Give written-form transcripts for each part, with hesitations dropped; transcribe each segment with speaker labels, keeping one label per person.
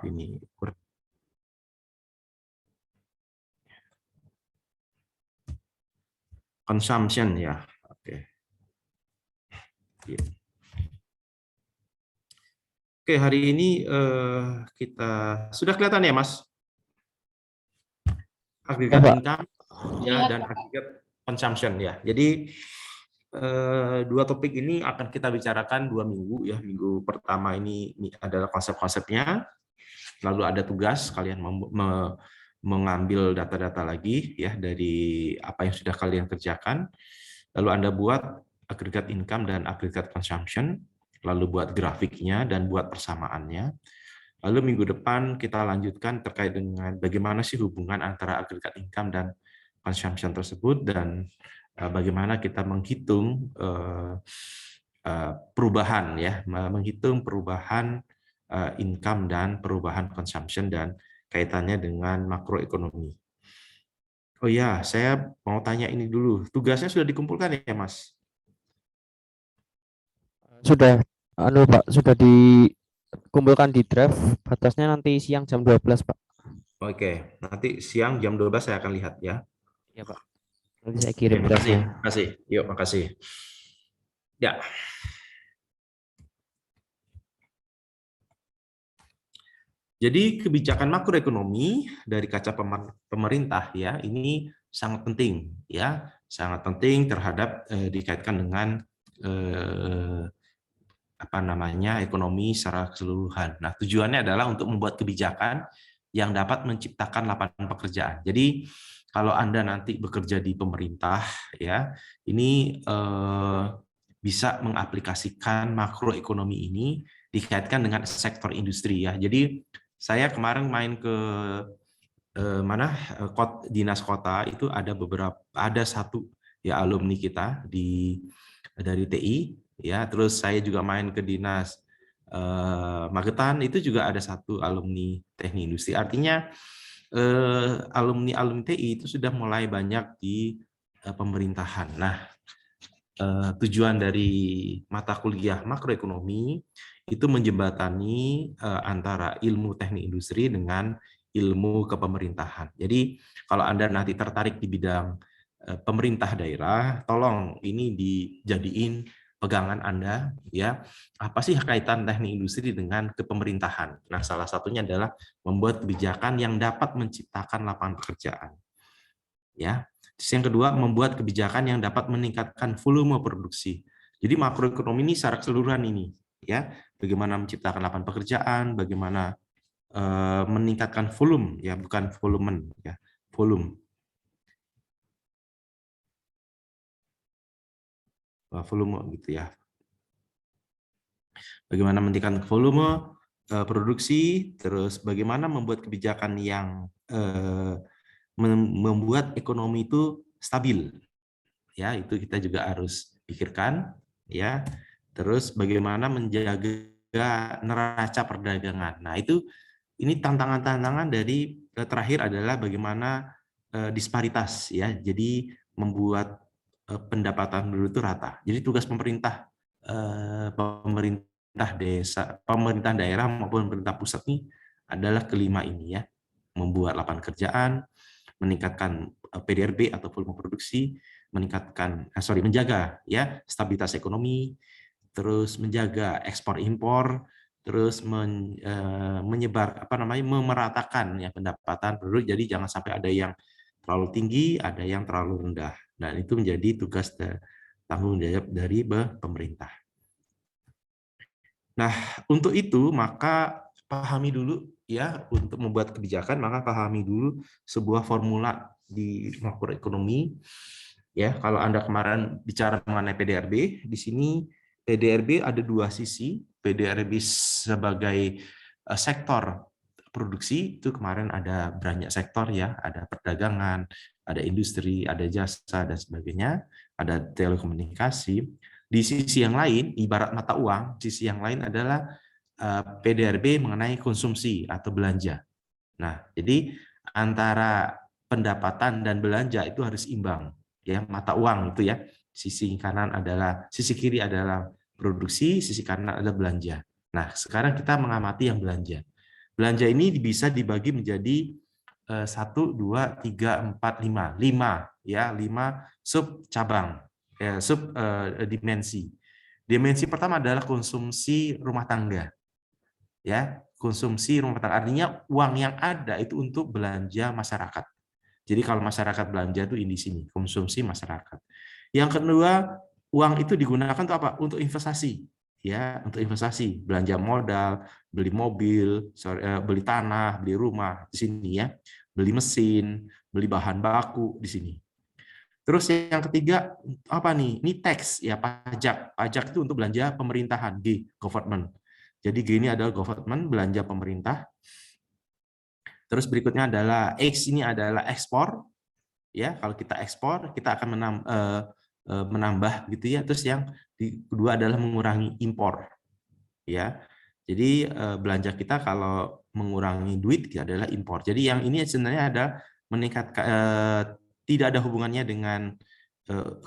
Speaker 1: ini consumption ya. Oke. Oke, hari ini kita sudah kelihatan ya, Mas? Agregat income ya dan agregat consumption ya. Jadi dua topik ini akan kita bicarakan 2 minggu ya. Minggu pertama ini adalah konsep-konsepnya, lalu ada tugas kalian mengambil data-data lagi ya dari apa yang sudah kalian kerjakan, lalu Anda buat agregat income dan agregat consumption, lalu buat grafiknya dan buat persamaannya. Lalu minggu depan kita lanjutkan terkait dengan bagaimana sih hubungan antara agregat income dan consumption tersebut dan bagaimana kita menghitung perubahan ya, menghitung perubahan income dan perubahan consumption dan kaitannya dengan makroekonomi. Oh ya, saya mau tanya ini dulu. Tugasnya sudah dikumpulkan ya, Mas?
Speaker 2: Sudah, Pak, sudah dikumpulkan di draft. Batasnya nanti siang jam 12, Pak.
Speaker 1: Oke, nanti siang jam 12 saya akan lihat ya.
Speaker 2: Iya, Pak. Nanti saya kirim
Speaker 1: Makasih,
Speaker 2: draftnya.
Speaker 1: makasih. Yuk, makasih. Ya. Jadi kebijakan makroekonomi dari kaca pemerintah ya ini sangat penting ya, sangat penting terhadap dikaitkan dengan apa namanya ekonomi secara keseluruhan. Nah, tujuannya adalah untuk membuat kebijakan yang dapat menciptakan lapangan pekerjaan. Jadi kalau Anda nanti bekerja di pemerintah ya, ini bisa mengaplikasikan makroekonomi ini dikaitkan dengan sektor industri ya. Jadi saya kemarin main ke dinas kota itu ada satu ya alumni kita dari TI ya, terus saya juga main ke dinas Magetan itu juga ada satu alumni teknik industri. Artinya alumni TI itu sudah mulai banyak di pemerintahan. Nah, tujuan dari mata kuliah makroekonomi itu menjembatani antara ilmu teknik industri dengan ilmu kepemerintahan. Jadi kalau Anda nanti tertarik di bidang pemerintah daerah, tolong ini dijadiin pegangan Anda ya. Apa sih kaitan teknik industri dengan kepemerintahan? Nah, salah satunya adalah membuat kebijakan yang dapat menciptakan lapangan pekerjaan. Ya. Yang kedua, membuat kebijakan yang dapat meningkatkan volume produksi. Jadi makroekonomi ini secara keseluruhan ini ya, bagaimana menciptakan lapangan pekerjaan, bagaimana meningkatkan volume ya, bukan volumen ya, volume gitu ya. Bagaimana meningkatkan volume produksi, terus bagaimana membuat kebijakan yang membuat ekonomi itu stabil. Ya, itu kita juga harus pikirkan ya. Terus bagaimana menjaga neraca perdagangan. Nah, ini tantangan-tantangan dari terakhir adalah bagaimana disparitas ya. Jadi membuat pendapatan penduduk itu rata. Jadi tugas pemerintah pemerintah daerah maupun pemerintah pusat ini adalah kelima ini ya. Membuat lapangan kerjaan, meningkatkan PDRB atau volume produksi, menjaga ya stabilitas ekonomi, terus menjaga ekspor impor, terus memeratakan ya pendapatan penduduk. Jadi jangan sampai ada yang terlalu tinggi, ada yang terlalu rendah. Dan itu menjadi tugas tanggung jawab dari pemerintah. Nah, untuk itu maka pahami dulu ya, untuk membuat kebijakan maka pahami dulu sebuah formula di makroekonomi. Ya, kalau Anda kemarin bicara mengenai PDRB, di sini PDRB ada dua sisi. PDRB sebagai sektor produksi itu kemarin ada banyak sektor ya, ada perdagangan, ada industri, ada jasa dan sebagainya, ada telekomunikasi. Di sisi yang lain, ibarat mata uang, sisi yang lain adalah PDRB mengenai konsumsi atau belanja. Nah, jadi antara pendapatan dan belanja itu harus imbang. Ya, mata uang itu ya. Sisi kiri adalah produksi, sisi kanan adalah belanja. Nah, sekarang kita mengamati yang belanja. Belanja ini bisa dibagi menjadi 1, 2, 3, 4, 5. 5 ya, 5 sub cabang, sub dimensi. Dimensi pertama adalah konsumsi rumah tangga. Ya, konsumsi rumah tangga artinya uang yang ada itu untuk belanja masyarakat. Jadi kalau masyarakat belanja itu di sini, konsumsi masyarakat. Yang kedua, uang itu digunakan untuk apa? Untuk investasi. Ya, untuk investasi, belanja modal, beli mobil, beli tanah, beli rumah di sini ya. Beli mesin, beli bahan baku di sini. Terus yang ketiga apa nih? Ini tax ya, pajak. Pajak itu untuk belanja pemerintahan, G, government. Jadi G ini adalah government, belanja pemerintah. Terus berikutnya adalah X, ini adalah ekspor. Ya, kalau kita ekspor, kita akan menambah gitu ya. Terus yang kedua adalah mengurangi impor. Ya. Jadi belanja kita kalau mengurangi duit adalah impor. Jadi yang ini sebenarnya ada meningkatkan, tidak ada hubungannya dengan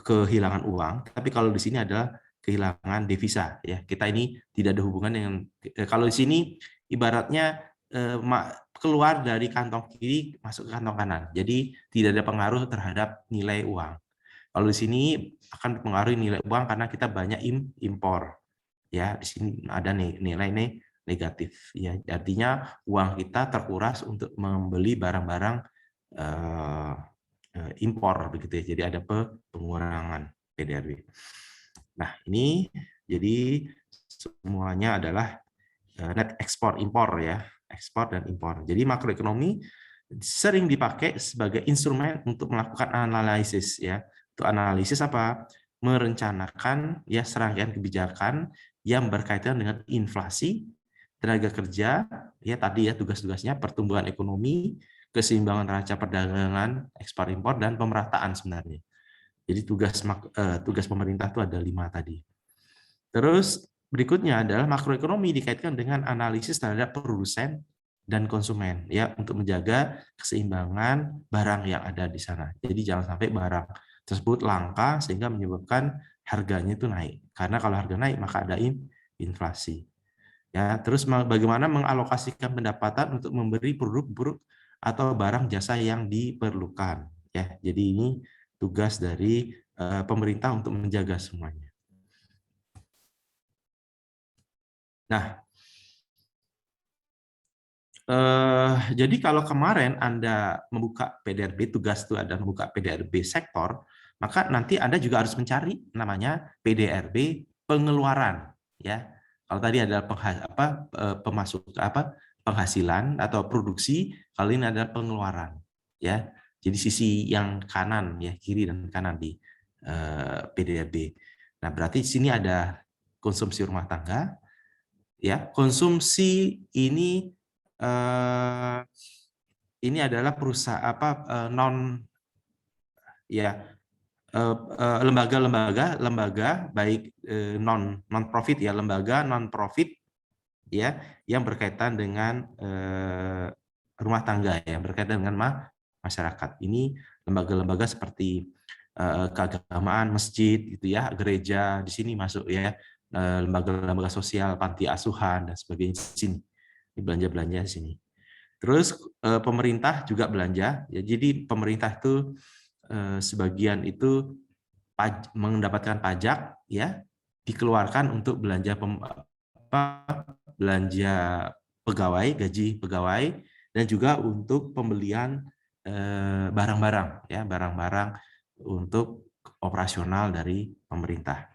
Speaker 1: kehilangan uang, tapi kalau di sini adalah kehilangan devisa ya. Kita ini tidak ada hubungan dengan, kalau di sini ibaratnya keluar dari kantong kiri masuk ke kantong kanan. Jadi tidak ada pengaruh terhadap nilai uang. Kalau di sini akan mempengaruhi nilai uang karena kita banyak impor. Ya, di sini ada nilai negatif. Ya, artinya uang kita terkuras untuk membeli barang-barang impor begitu ya. Jadi ada pengurangan PDRB. Nah, ini jadi semuanya adalah net ekspor impor ya, ekspor dan impor. Jadi makroekonomi sering dipakai sebagai instrumen untuk melakukan analisis ya. Untuk analisis apa? Merencanakan ya serangkaian kebijakan yang berkaitan dengan inflasi, tenaga kerja, ya tadi ya tugas-tugasnya pertumbuhan ekonomi, keseimbangan neraca perdagangan, ekspor impor dan pemerataan sebenarnya. Jadi tugas pemerintah itu ada 5 tadi. Terus berikutnya adalah makroekonomi dikaitkan dengan analisis terhadap produsen dan konsumen ya untuk menjaga keseimbangan barang yang ada di sana. Jadi jangan sampai barang tersebut langka sehingga menyebabkan harganya itu naik. Karena kalau harga naik maka ada inflasi. Ya, terus bagaimana mengalokasikan pendapatan untuk memberi produk atau barang jasa yang diperlukan ya. Jadi ini tugas dari pemerintah untuk menjaga semuanya. Nah, jadi kalau kemarin Anda membuka PDRB, tugas itu ada membuka PDRB sektor, maka nanti Anda juga harus mencari namanya PDRB pengeluaran ya. Kalau tadi ada penghasilan atau produksi, kalau ini adalah pengeluaran ya. Jadi sisi yang kanan ya, kiri dan kanan di PDRB. Nah, berarti di sini ada konsumsi rumah tangga ya. Konsumsi ini adalah perusahaan non ya, lembaga baik non profit ya, lembaga non profit ya yang berkaitan dengan rumah tangga ya, berkaitan dengan masyarakat. Ini lembaga-lembaga seperti keagamaan, masjid gitu ya, gereja di sini masuk ya, lembaga-lembaga sosial, panti asuhan dan sebagainya di sini. Ini belanja-belanja di sini. Terus pemerintah juga belanja, ya, jadi pemerintah itu sebagian itu mendapatkan pajak, ya dikeluarkan untuk belanja belanja pegawai, gaji pegawai, dan juga untuk pembelian barang-barang, ya barang-barang untuk operasional dari pemerintah.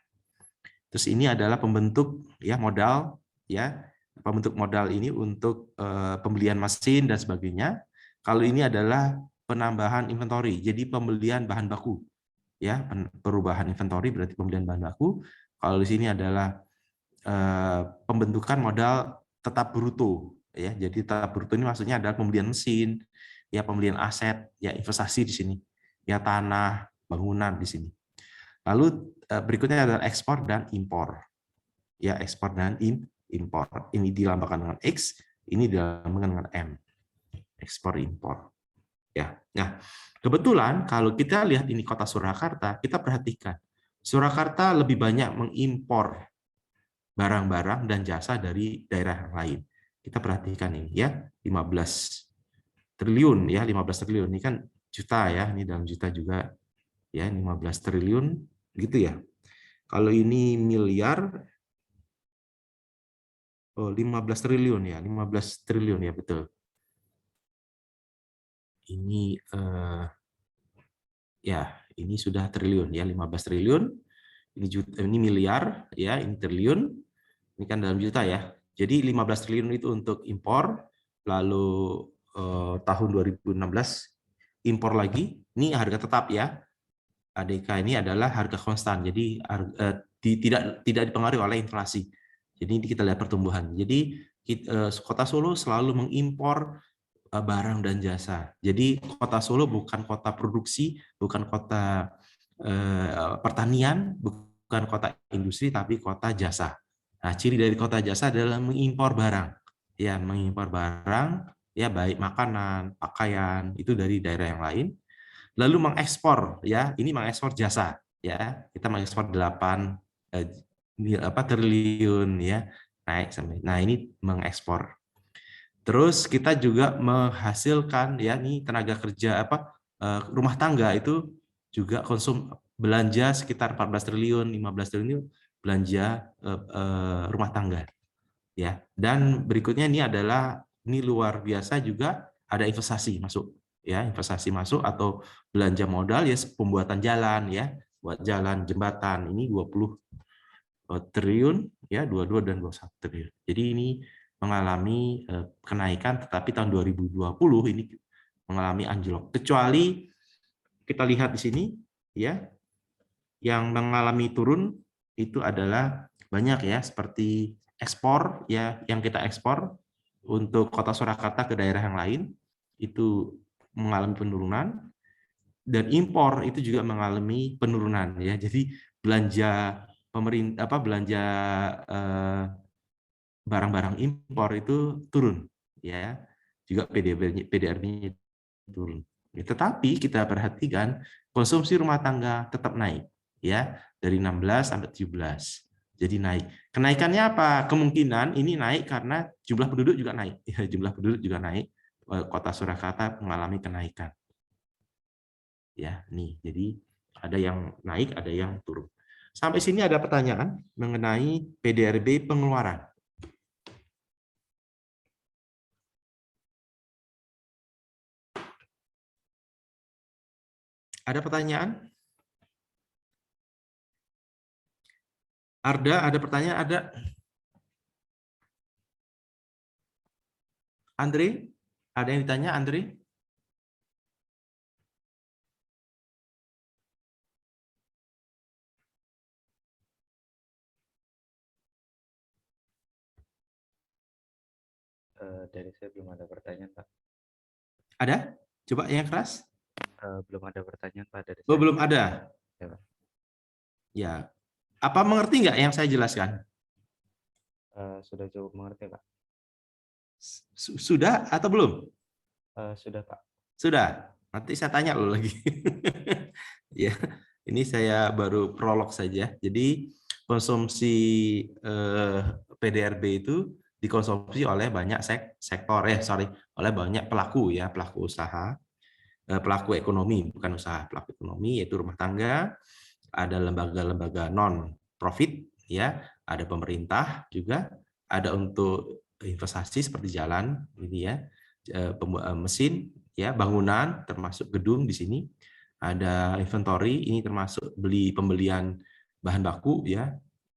Speaker 1: Terus ini adalah pembentuk ya modal, ya. Pembentuk modal ini untuk pembelian mesin dan sebagainya. Kalau ini adalah penambahan inventory, jadi pembelian bahan baku. Ya, perubahan inventory berarti pembelian bahan baku. Kalau di sini adalah pembentukan modal tetap bruto, ya. Jadi tetap bruto ini maksudnya adalah pembelian mesin, ya pembelian aset, ya investasi di sini. Ya tanah, bangunan di sini. Lalu berikutnya adalah ekspor dan impor. Ya, ekspor dan impor. Ini dilambangkan dengan X, ini dilambangkan dengan M. Ekspor impor. Ya. Nah, kebetulan kalau kita lihat ini kota Surakarta, kita perhatikan Surakarta lebih banyak mengimpor barang-barang dan jasa dari daerah lain. Kita perhatikan ini ya, 15 triliun ya, 15 triliun ini kan juta ya, ini dalam juta juga ya, 15 triliun gitu ya. Kalau ini miliar, oh 15 triliun ya, 15 triliun ya, betul. Ini ya, ini sudah triliun ya, 15 triliun. Ini juta, ini miliar ya, ini triliun. Ini kan dalam juta ya. Jadi 15 triliun itu untuk impor, lalu tahun 2016 impor lagi. Ini harga tetap ya. ADK ini adalah harga konstan. Jadi tidak dipengaruhi oleh inflasi. Jadi ini kita lihat pertumbuhan. Jadi Kota Solo selalu mengimpor barang dan jasa. Jadi Kota Solo bukan kota produksi, bukan kota pertanian, bukan kota industri, tapi kota jasa. Nah, ciri dari kota jasa adalah mengimpor barang. Ya, mengimpor barang, ya baik makanan, pakaian, itu dari daerah yang lain. Lalu mengekspor, ya, ini mengekspor jasa, ya. Kita mengekspor 8 triliun, ya, naik sampai. Nah, ini mengekspor. Terus kita juga menghasilkan ya nih tenaga kerja rumah tangga itu juga belanja sekitar 14 triliun, 15 triliun belanja rumah tangga ya. Dan berikutnya ini luar biasa juga ada investasi masuk ya, investasi masuk atau belanja modal ya, pembuatan jalan ya, buat jalan, jembatan ini 20 triliun ya, 22 dan 21 triliun. Jadi ini mengalami kenaikan, tetapi tahun 2020 ini mengalami anjlok. Kecuali kita lihat di sini ya, yang mengalami turun itu adalah banyak ya, seperti ekspor ya, yang kita ekspor untuk Kota Surakarta ke daerah yang lain itu mengalami penurunan, dan impor itu juga mengalami penurunan ya. Jadi belanja pemerintah belanja barang-barang impor itu turun ya, juga PDRB-nya turun. Tetapi kita perhatikan konsumsi rumah tangga tetap naik ya, dari 16 sampai 17. Jadi naik. Kenaikannya apa? Kemungkinan ini naik karena jumlah penduduk juga naik. Ya, jumlah penduduk juga naik. Kota Surakarta mengalami kenaikan. Ya, nih. Jadi ada yang naik, ada yang turun. Sampai sini ada pertanyaan mengenai PDRB pengeluaran. Ada pertanyaan? Arda, ada pertanyaan? Ada? Andre? Ada yang ditanya, Andre?
Speaker 2: Dari saya belum ada pertanyaan, Pak.
Speaker 1: Ada? Coba yang keras.
Speaker 2: Belum ada pertanyaan, Pak, dari
Speaker 1: Oh,
Speaker 2: saya.
Speaker 1: belum ada.
Speaker 2: Ya, Pak.
Speaker 1: Ya. Apa mengerti nggak yang saya jelaskan?
Speaker 2: Sudah cukup mengerti, Pak.
Speaker 1: Sudah atau belum?
Speaker 2: Sudah, Pak.
Speaker 1: Sudah. Nanti saya tanya lo lagi. Ya, ini saya baru prolog saja. Jadi konsumsi PDRB itu dikonsumsi oleh banyak sektor, oleh banyak pelaku ya, pelaku usaha, pelaku ekonomi, bukan usaha, pelaku ekonomi yaitu rumah tangga, ada lembaga-lembaga non profit ya, ada pemerintah juga, ada untuk investasi seperti jalan ini ya, mesin ya, bangunan termasuk gedung di sini, ada inventory ini termasuk pembelian bahan baku ya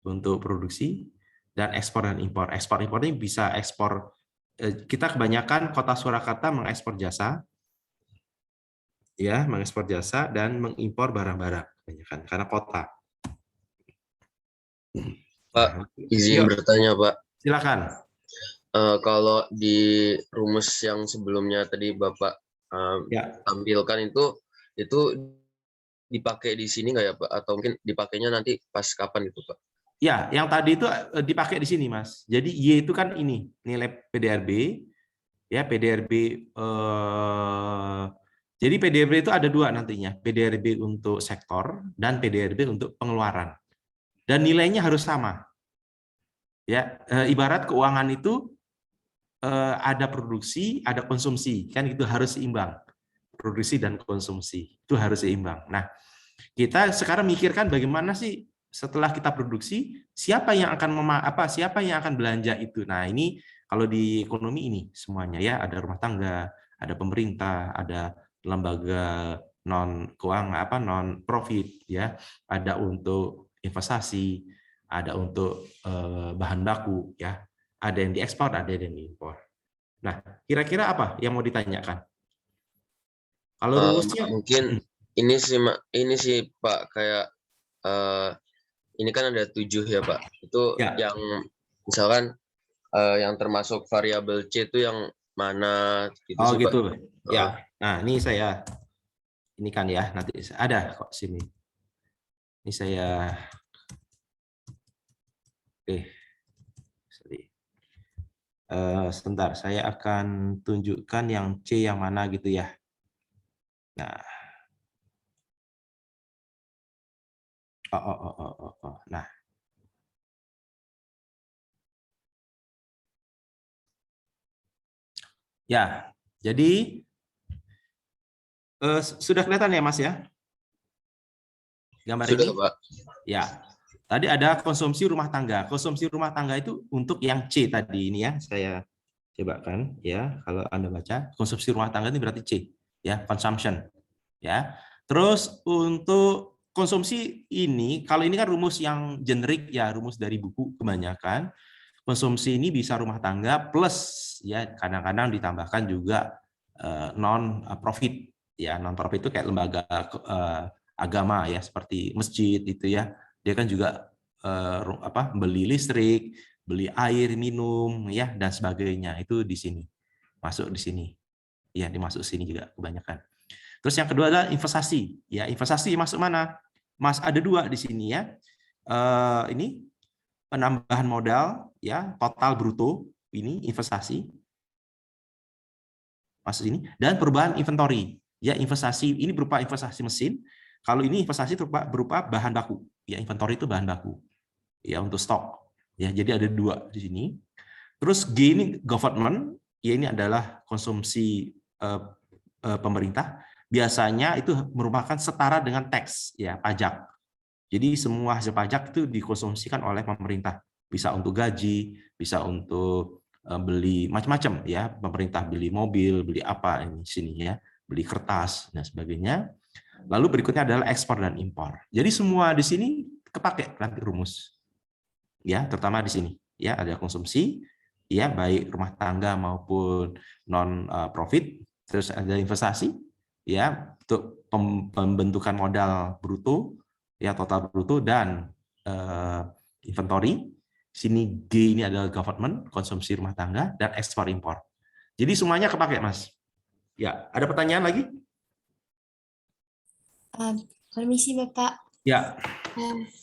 Speaker 1: untuk produksi, dan ekspor dan impor. Ekspor impor ini bisa ekspor, kita kebanyakan Kota Surakarta mengekspor jasa ya, mengekspor jasa dan mengimpor barang-barang kebanyakan karena kota.
Speaker 3: Pak, izin bertanya, Pak.
Speaker 1: Silakan.
Speaker 3: Kalau di rumus yang sebelumnya tadi Bapak tampilkan itu dipakai di sini nggak ya, Pak? Atau mungkin dipakainya nanti pas kapan itu, Pak?
Speaker 1: Ya, yang tadi itu dipakai di sini, Mas. Jadi Y itu kan ini nilai PDRB, ya PDRB. Jadi PDRB itu ada dua nantinya, PDRB untuk sektor dan PDRB untuk pengeluaran. Dan nilainya harus sama. Ya, ibarat keuangan itu ada produksi, ada konsumsi, kan itu harus seimbang. Produksi dan konsumsi itu harus seimbang. Nah, kita sekarang mikirkan bagaimana sih setelah kita produksi, siapa yang akan siapa yang akan belanja itu. Nah, ini kalau di ekonomi ini semuanya ya, ada rumah tangga, ada pemerintah, ada lembaga non keuangan non profit ya, ada untuk investasi, ada untuk bahan baku ya, ada yang diekspor, ada yang diimpor. Nah, kira-kira apa yang mau ditanyakan? Kalau rumusnya
Speaker 3: mungkin ini sih Pak, kayak ini kan ada 7 ya Pak. Itu
Speaker 1: ya.
Speaker 3: yang misalkan yang termasuk variabel C itu yang mana gitu
Speaker 1: Oh
Speaker 3: sih
Speaker 1: gitu.
Speaker 3: Pak.
Speaker 1: Ya. Nah, ini saya ini kan ya, nanti ada kok sini. Ini saya sebentar, saya akan tunjukkan yang C yang mana gitu ya. Nah. Nah. Ya, jadi sudah kelihatan ya Mas ya? Gambar
Speaker 3: Sudah,
Speaker 1: ini?
Speaker 3: Pak.
Speaker 1: Ya. Tadi ada konsumsi rumah tangga. Konsumsi rumah tangga itu untuk yang C tadi ini ya. Saya coba kan ya, kalau Anda baca, konsumsi rumah tangga ini berarti C ya, consumption. Ya. Terus untuk konsumsi ini, kalau ini kan rumus yang generik ya, rumus dari buku kebanyakan. Konsumsi ini bisa rumah tangga plus ya, kadang-kadang ditambahkan juga non profit ya. Non profit itu kayak lembaga agama ya, seperti masjid itu ya. Dia kan juga beli listrik, beli air minum ya, dan sebagainya. Itu di sini. Masuk di sini. Ya, dimasuk sini juga kebanyakan. Terus yang kedua adalah investasi. Ya, investasi masuk mana? Mas ada 2 di sini ya. Ini penambahan modal ya, total bruto ini investasi masuk ini, dan perubahan inventory ya. Investasi ini berupa investasi mesin, kalau ini investasi berupa bahan baku ya. Inventory itu bahan baku ya, untuk stok ya. Jadi ada 2 di sini. Terus G ini government ya, ini adalah konsumsi pemerintah, biasanya itu merupakan setara dengan tax ya, pajak. Jadi semua hasil pajak itu dikonsumsikan oleh pemerintah. Bisa untuk gaji, bisa untuk beli macam-macam ya. Pemerintah beli mobil, beli apa ini sini ya, beli kertas dan sebagainya. Lalu berikutnya adalah ekspor dan impor. Jadi semua di sini kepake nanti rumus. Ya, terutama di sini ya, ada konsumsi ya, baik rumah tangga maupun non profit, terus ada investasi ya, untuk pembentukan modal bruto ya, total bruto, dan inventory. Sini G ini adalah government, konsumsi rumah tangga, dan ekspor impor. Jadi semuanya kepake Mas. Ya, ada pertanyaan lagi?
Speaker 4: Permisi Bapak.
Speaker 1: Ya.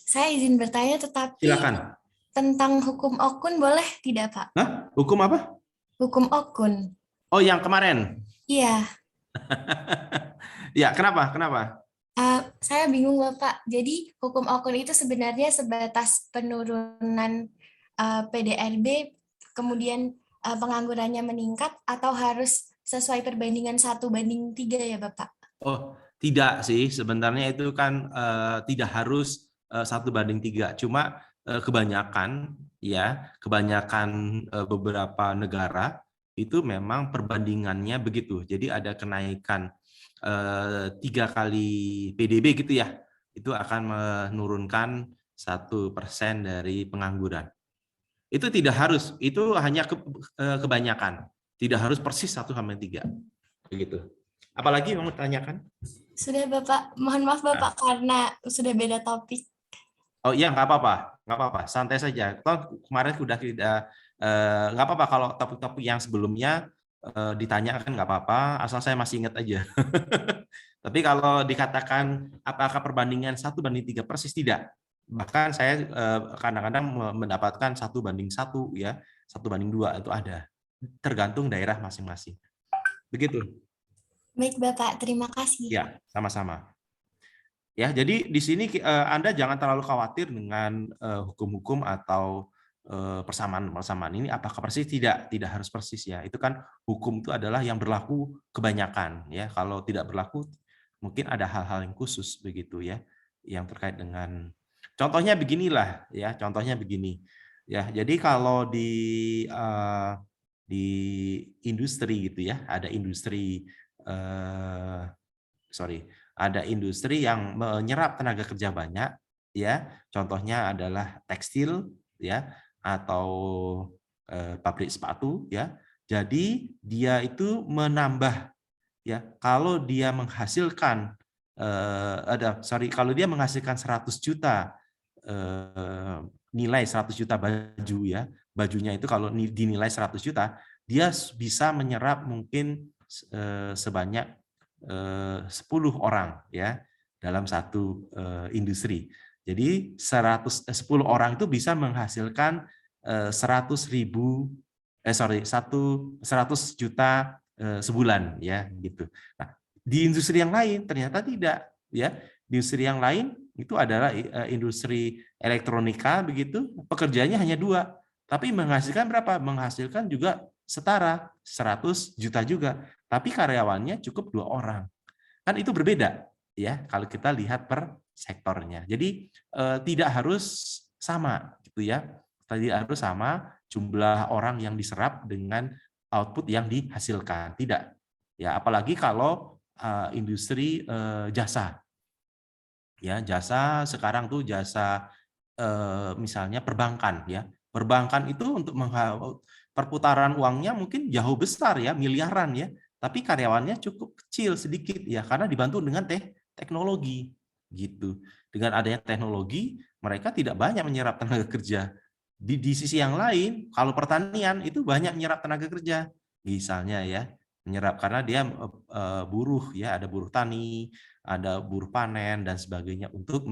Speaker 4: Saya izin bertanya, tetapi
Speaker 1: silakan.
Speaker 4: Tentang hukum okun boleh tidak Pak?
Speaker 1: Hah? Hukum apa?
Speaker 4: Hukum okun.
Speaker 1: Oh, yang kemarin?
Speaker 4: Iya.
Speaker 1: Ya, kenapa? Kenapa?
Speaker 4: Saya bingung Bapak. Jadi hukum okun itu sebenarnya sebatas penurunan PDRB, kemudian penganggurannya meningkat, atau harus sesuai perbandingan 1:3 ya Bapak?
Speaker 1: Oh, tidak sih. Sebenarnya itu kan tidak harus 1:3. Cuma kebanyakan beberapa negara itu memang perbandingannya begitu. Jadi ada kenaikan 3 kali PDB gitu ya. Itu akan menurunkan 1% dari pengangguran. Itu tidak harus, itu hanya kebanyakan. Tidak harus persis 1/3. Begitu. Apalagi mau tanyakan?
Speaker 4: Sudah Bapak, mohon maaf Bapak karena sudah beda topik.
Speaker 1: Oh iya, nggak apa-apa, santai saja. Kemarin sudah tidak, nggak apa-apa kalau topik-topik yang sebelumnya ditanyakan, nggak apa-apa, asal saya masih ingat aja. Tapi kalau dikatakan apakah perbandingan 1:3 persis, tidak. Bahkan saya kadang-kadang mendapatkan 1:1 ya, 1:2 itu ada. Tergantung daerah masing-masing. Begitu.
Speaker 4: Baik Bapak, terima kasih.
Speaker 1: Ya, sama-sama. Ya, jadi di sini Anda jangan terlalu khawatir dengan hukum-hukum atau persamaan ini apakah persis? Tidak harus persis ya. Itu kan hukum itu adalah yang berlaku kebanyakan ya. Kalau tidak berlaku mungkin ada hal-hal yang khusus begitu ya, yang terkait dengan contohnya beginilah ya. Contohnya begini ya. Jadi kalau di industri gitu ya, ada industri ada industri yang menyerap tenaga kerja banyak ya. Contohnya adalah tekstil ya, atau pabrik sepatu ya. Jadi dia itu menambah ya, kalau dia menghasilkan kalau dia menghasilkan 100 juta nilai 100 juta baju ya, bajunya itu kalau dinilai 100 juta, dia bisa menyerap mungkin sebanyak 10 orang ya dalam satu industri. Jadi 10 orang itu bisa menghasilkan 100 juta sebulan ya gitu. Nah, di industri yang lain ternyata tidak ya. Di industri yang lain itu adalah industri elektronika begitu, pekerjaannya hanya 2, tapi menghasilkan berapa? Menghasilkan juga setara 100 juta juga, tapi karyawannya cukup 2 orang. Kan itu berbeda ya kalau kita lihat per sektornya. Jadi tidak harus sama gitu ya. Tidak harus sama jumlah orang yang diserap dengan output yang dihasilkan. Tidak. Ya, apalagi kalau industri jasa. Ya, jasa sekarang tuh jasa misalnya perbankan ya. Perbankan itu untuk perputaran uangnya mungkin jauh besar ya, miliaran ya. Tapi karyawannya cukup kecil sedikit ya, karena dibantu dengan teknologi gitu. Dengan adanya teknologi, mereka tidak banyak menyerap tenaga kerja. Di sisi yang lain, kalau pertanian itu banyak menyerap tenaga kerja, misalnya ya, menyerap karena dia buruh ya, ada buruh tani, ada buruh panen dan sebagainya untuk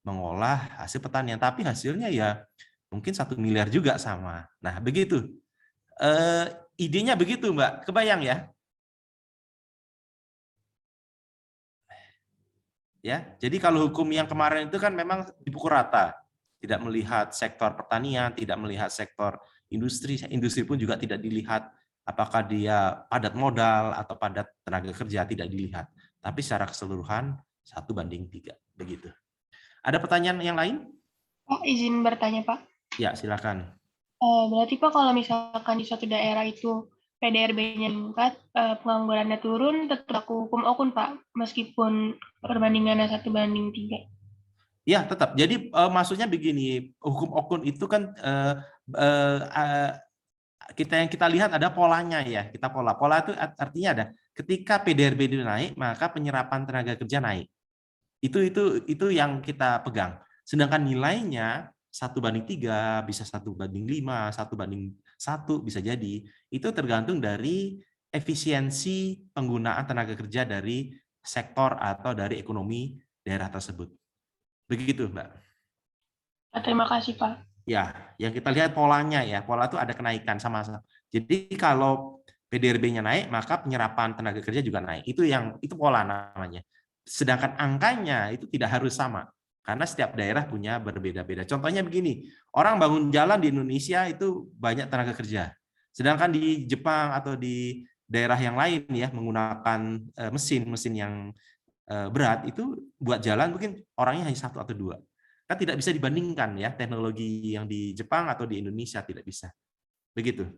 Speaker 1: mengolah hasil pertanian. Tapi hasilnya ya mungkin 1 miliar juga sama. Nah begitu. Idenya begitu Mbak, kebayang ya? Ya, jadi kalau hukum yang kemarin itu kan memang dipukul rata, tidak melihat sektor pertanian, tidak melihat sektor industri, industri pun juga tidak dilihat apakah dia padat modal atau padat tenaga kerja, tidak dilihat. Tapi secara keseluruhan 1:3, begitu. Ada pertanyaan yang lain?
Speaker 5: Pak, izin bertanya Pak.
Speaker 1: Ya, silakan.
Speaker 5: Berarti Pak kalau misalkan di suatu daerah itu PDRB-nya meningkat, penganggurannya turun, tetap berlaku hukum okun Pak, meskipun perbandingannya 1:3.
Speaker 1: Ya, tetap. Jadi maksudnya begini, hukum okun itu kan kita lihat ada polanya ya. Pola itu artinya ada ketika PDRB itu naik, maka penyerapan tenaga kerja naik. Itu yang kita pegang. Sedangkan nilainya 1:3, bisa 1:5, 1:1 bisa jadi. Itu tergantung dari efisiensi penggunaan tenaga kerja dari sektor atau dari ekonomi daerah tersebut. Begitu, Mbak.
Speaker 5: Terima kasih, Pak.
Speaker 1: Ya, yang kita lihat polanya ya. Pola itu ada kenaikan sama-sama. Jadi kalau PDRB-nya naik, maka penyerapan tenaga kerja juga naik. Itu pola namanya. Sedangkan angkanya itu tidak harus sama. Karena setiap daerah punya berbeda-beda. Contohnya begini, orang bangun jalan di Indonesia itu banyak tenaga kerja. Sedangkan di Jepang atau di daerah yang lain ya menggunakan mesin yang berat itu buat jalan mungkin orangnya hanya 1 atau 2. Kan tidak bisa dibandingkan ya teknologi yang di Jepang atau di Indonesia, tidak bisa. Begitu.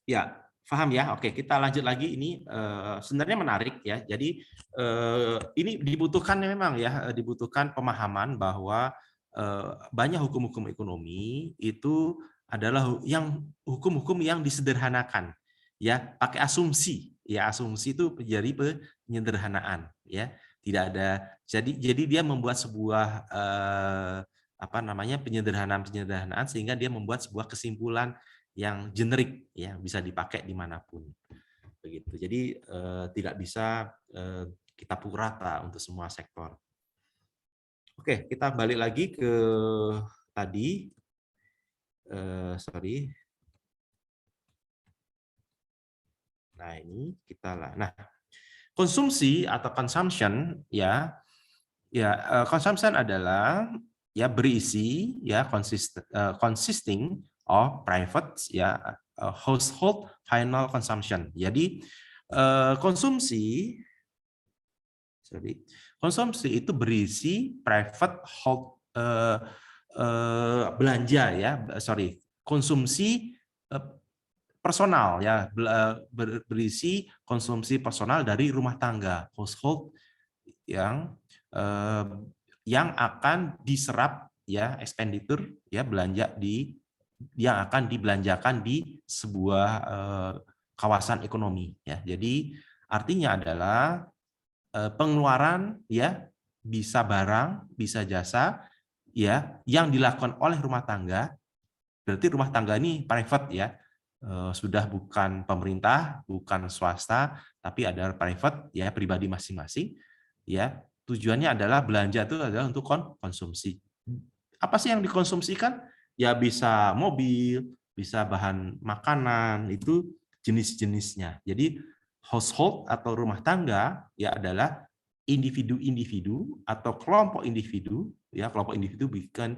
Speaker 1: Ya, paham ya? Oke, kita lanjut lagi. Ini sebenarnya menarik ya. Jadi ini dibutuhkan memang ya, dibutuhkan pemahaman bahwa banyak hukum-hukum ekonomi itu adalah hukum-hukum yang disederhanakan ya, pakai asumsi. Ya, asumsi itu menjadi penyederhanaan ya. Tidak ada jadi dia membuat sebuah penyederhanaan sehingga dia membuat sebuah kesimpulan yang generik ya, bisa dipakai dimanapun begitu. Jadi tidak bisa kita pukul rata untuk semua sektor. Oke, kita balik lagi ke tadi. Nah ini kita lah. Nah konsumsi atau consumption ya Ya, consumption adalah ya berisi ya consisting of private ya household final consumption. Jadi konsumsi itu berisi private belanja ya, konsumsi personal ya, berisi konsumsi personal dari rumah tangga, household yang akan diserap ya expenditure ya belanja yang akan dibelanjakan di sebuah kawasan ekonomi ya. Jadi artinya adalah pengeluaran ya bisa barang, bisa jasa ya yang dilakukan oleh rumah tangga. Berarti rumah tangga ini private ya. Sudah bukan pemerintah, bukan swasta, tapi ada private ya, pribadi masing-masing ya. Tujuannya adalah belanja itu adalah untuk konsumsi. Apa sih yang dikonsumsikan? Ya bisa mobil, bisa bahan makanan, itu jenis-jenisnya. Jadi household atau rumah tangga ya adalah individu-individu atau kelompok individu ya, kelompok individu bikin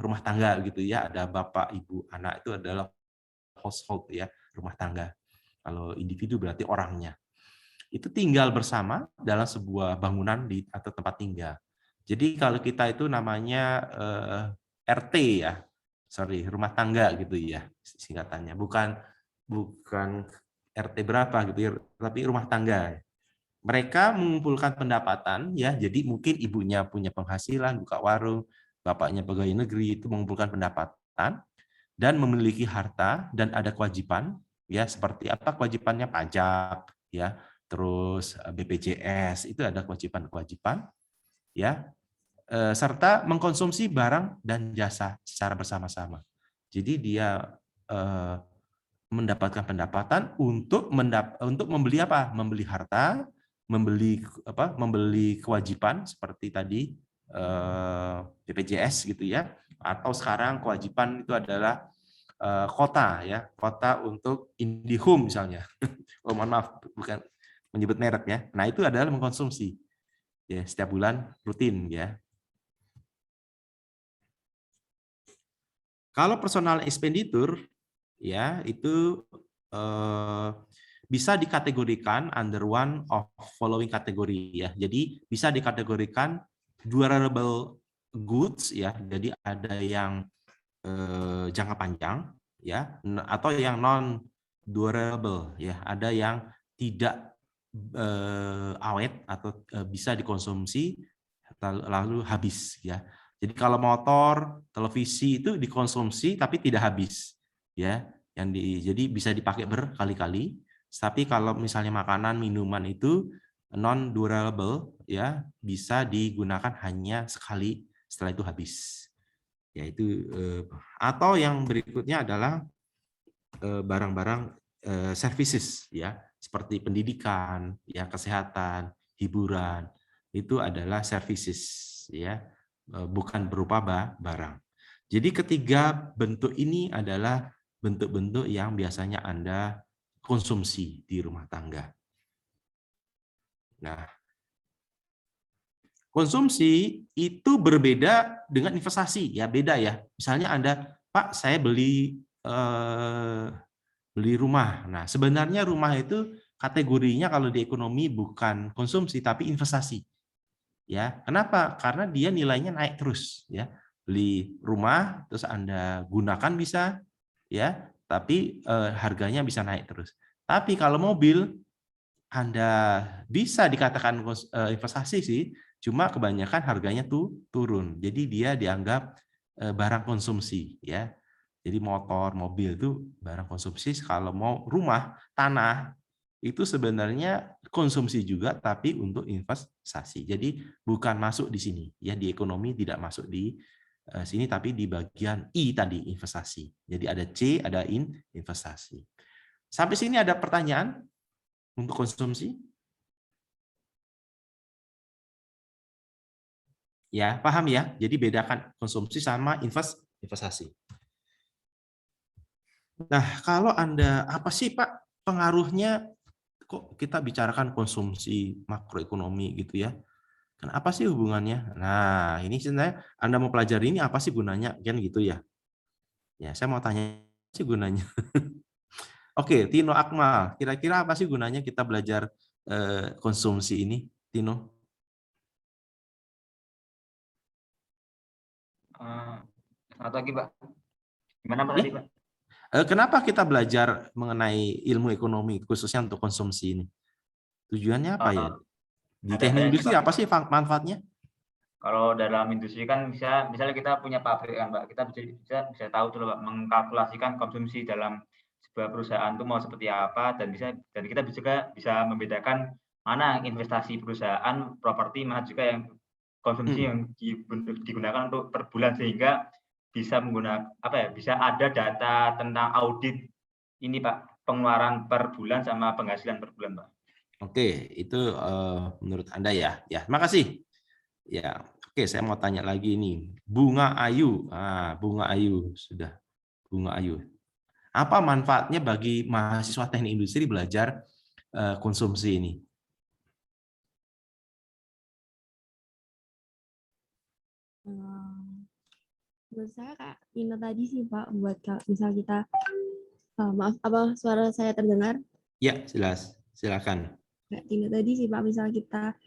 Speaker 1: rumah tangga gitu ya. Ada bapak, ibu, anak, itu adalah household ya, rumah tangga. Kalau individu berarti orangnya. Itu tinggal bersama dalam sebuah bangunan atau tempat tinggal. Jadi kalau kita itu namanya RT ya, rumah tangga gitu ya singkatannya. Bukan RT berapa gitu ya, tapi rumah tangga. Mereka mengumpulkan pendapatan ya, jadi mungkin ibunya punya penghasilan, buka warung, bapaknya pegawai negeri, itu mengumpulkan pendapatan dan memiliki harta dan ada kewajiban ya, seperti apa kewajibannya, pajak ya, terus BPJS, itu ada kewajiban-kewajiban ya, serta mengkonsumsi barang dan jasa secara bersama-sama. Jadi dia mendapatkan pendapatan untuk membeli apa? Membeli harta, membeli kewajiban seperti tadi BPJS gitu ya, atau sekarang kewajiban itu adalah kota ya, kota untuk IndiHome misalnya. Oh, mohon maaf, bukan menyebut merek ya. Nah, itu adalah mengkonsumsi ya, setiap bulan rutin ya. Kalau personal expenditure ya, itu bisa dikategorikan under one of following kategori ya. Jadi bisa dikategorikan durable goods ya. Jadi ada yang jangka panjang ya, atau yang non durable ya. Ada yang tidak awet atau bisa dikonsumsi lalu habis ya. Jadi kalau motor, televisi itu dikonsumsi tapi tidak habis ya. Jadi bisa dipakai berkali-kali. Tapi kalau misalnya makanan, minuman itu non durable ya, bisa digunakan hanya sekali, setelah itu habis. Yaitu atau yang berikutnya adalah barang-barang services ya, seperti pendidikan, ya, kesehatan, hiburan, itu adalah services ya, bukan berupa barang. Jadi ketiga bentuk ini adalah bentuk-bentuk yang biasanya Anda konsumsi di rumah tangga. Nah, konsumsi itu berbeda dengan investasi ya, beda ya. Misalnya Anda, Pak, saya beli rumah. Nah, sebenarnya rumah itu kategorinya kalau di ekonomi bukan konsumsi tapi investasi. Ya, kenapa? Karena dia nilainya naik terus ya. Beli rumah terus Anda gunakan bisa ya, tapi harganya bisa naik terus. Tapi kalau mobil Anda bisa dikatakan investasi sih, cuma kebanyakan harganya tuh turun. Jadi dia dianggap barang konsumsi ya. Jadi motor, mobil itu barang konsumsi. Kalau mau rumah, tanah itu sebenarnya konsumsi juga tapi untuk investasi. Jadi bukan masuk di sini ya, di ekonomi tidak masuk di sini tapi di bagian I tadi, investasi. Jadi ada C, ada investasi. Sampai sini ada pertanyaan untuk konsumsi? Ya, paham ya? Jadi bedakan konsumsi sama investasi. Nah, kalau Anda, apa sih Pak pengaruhnya, kok kita bicarakan konsumsi makroekonomi gitu ya? Kan apa sih hubungannya? Nah, ini sebenarnya Anda mau pelajari ini apa sih gunanya, kan gitu ya? Ya, saya mau tanya sih gunanya. Oke, Tino Akmal, kira-kira apa sih gunanya kita belajar konsumsi ini, Tino?
Speaker 6: Selamat pagi, Pak. Gimana Pak
Speaker 1: Ya.
Speaker 6: tadi, Pak?
Speaker 1: Kenapa kita belajar mengenai ilmu ekonomi khususnya untuk konsumsi ini? Tujuannya apa ya? Di
Speaker 6: Ada
Speaker 1: teknik
Speaker 6: kayaknya,
Speaker 1: industri
Speaker 6: Pak.
Speaker 1: apa sih manfaatnya?
Speaker 6: Kalau dalam industri kan misalnya kita punya pabrik kan, Pak. Kita bisa tahu tuh, Pak, mengkalkulasikan konsumsi dalam sebuah perusahaan itu mau seperti apa, dan kita juga bisa membedakan mana investasi perusahaan properti, mana juga yang konsumsi yang digunakan untuk per bulan, sehingga bisa bisa ada data tentang audit ini, Pak, pengeluaran per bulan sama penghasilan per bulan, Pak.
Speaker 1: Oke, itu menurut Anda ya. Ya, makasih. Ya, oke, saya mau tanya lagi nih. Bunga Ayu. Bunga Ayu sudah. Bunga Ayu. Apa manfaatnya bagi mahasiswa teknik industri belajar konsumsi ini?
Speaker 7: Menurut saya Kak Ino tadi sih Pak, buat misal kita maaf apa suara saya terdengar?
Speaker 1: Ya, jelas. Silakan.
Speaker 7: Kak Ino tadi sih Pak, misal kita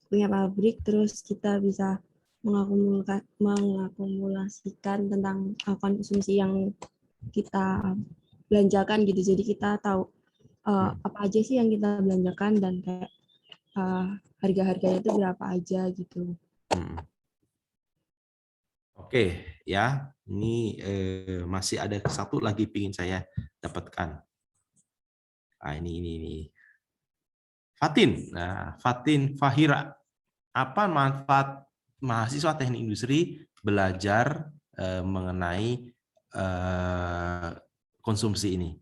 Speaker 7: punya pabrik terus kita bisa mengakumulasikan tentang konsumsi yang kita belanjakan gitu. Jadi kita tahu apa aja sih yang kita belanjakan dan kayak harga-harganya itu berapa aja gitu.
Speaker 1: Oke, ya. Ini masih ada satu lagi ingin saya dapatkan. Ini. Fatin. Nah, Fatin Fahira. Apa manfaat mahasiswa teknik industri belajar mengenai konsumsi ini?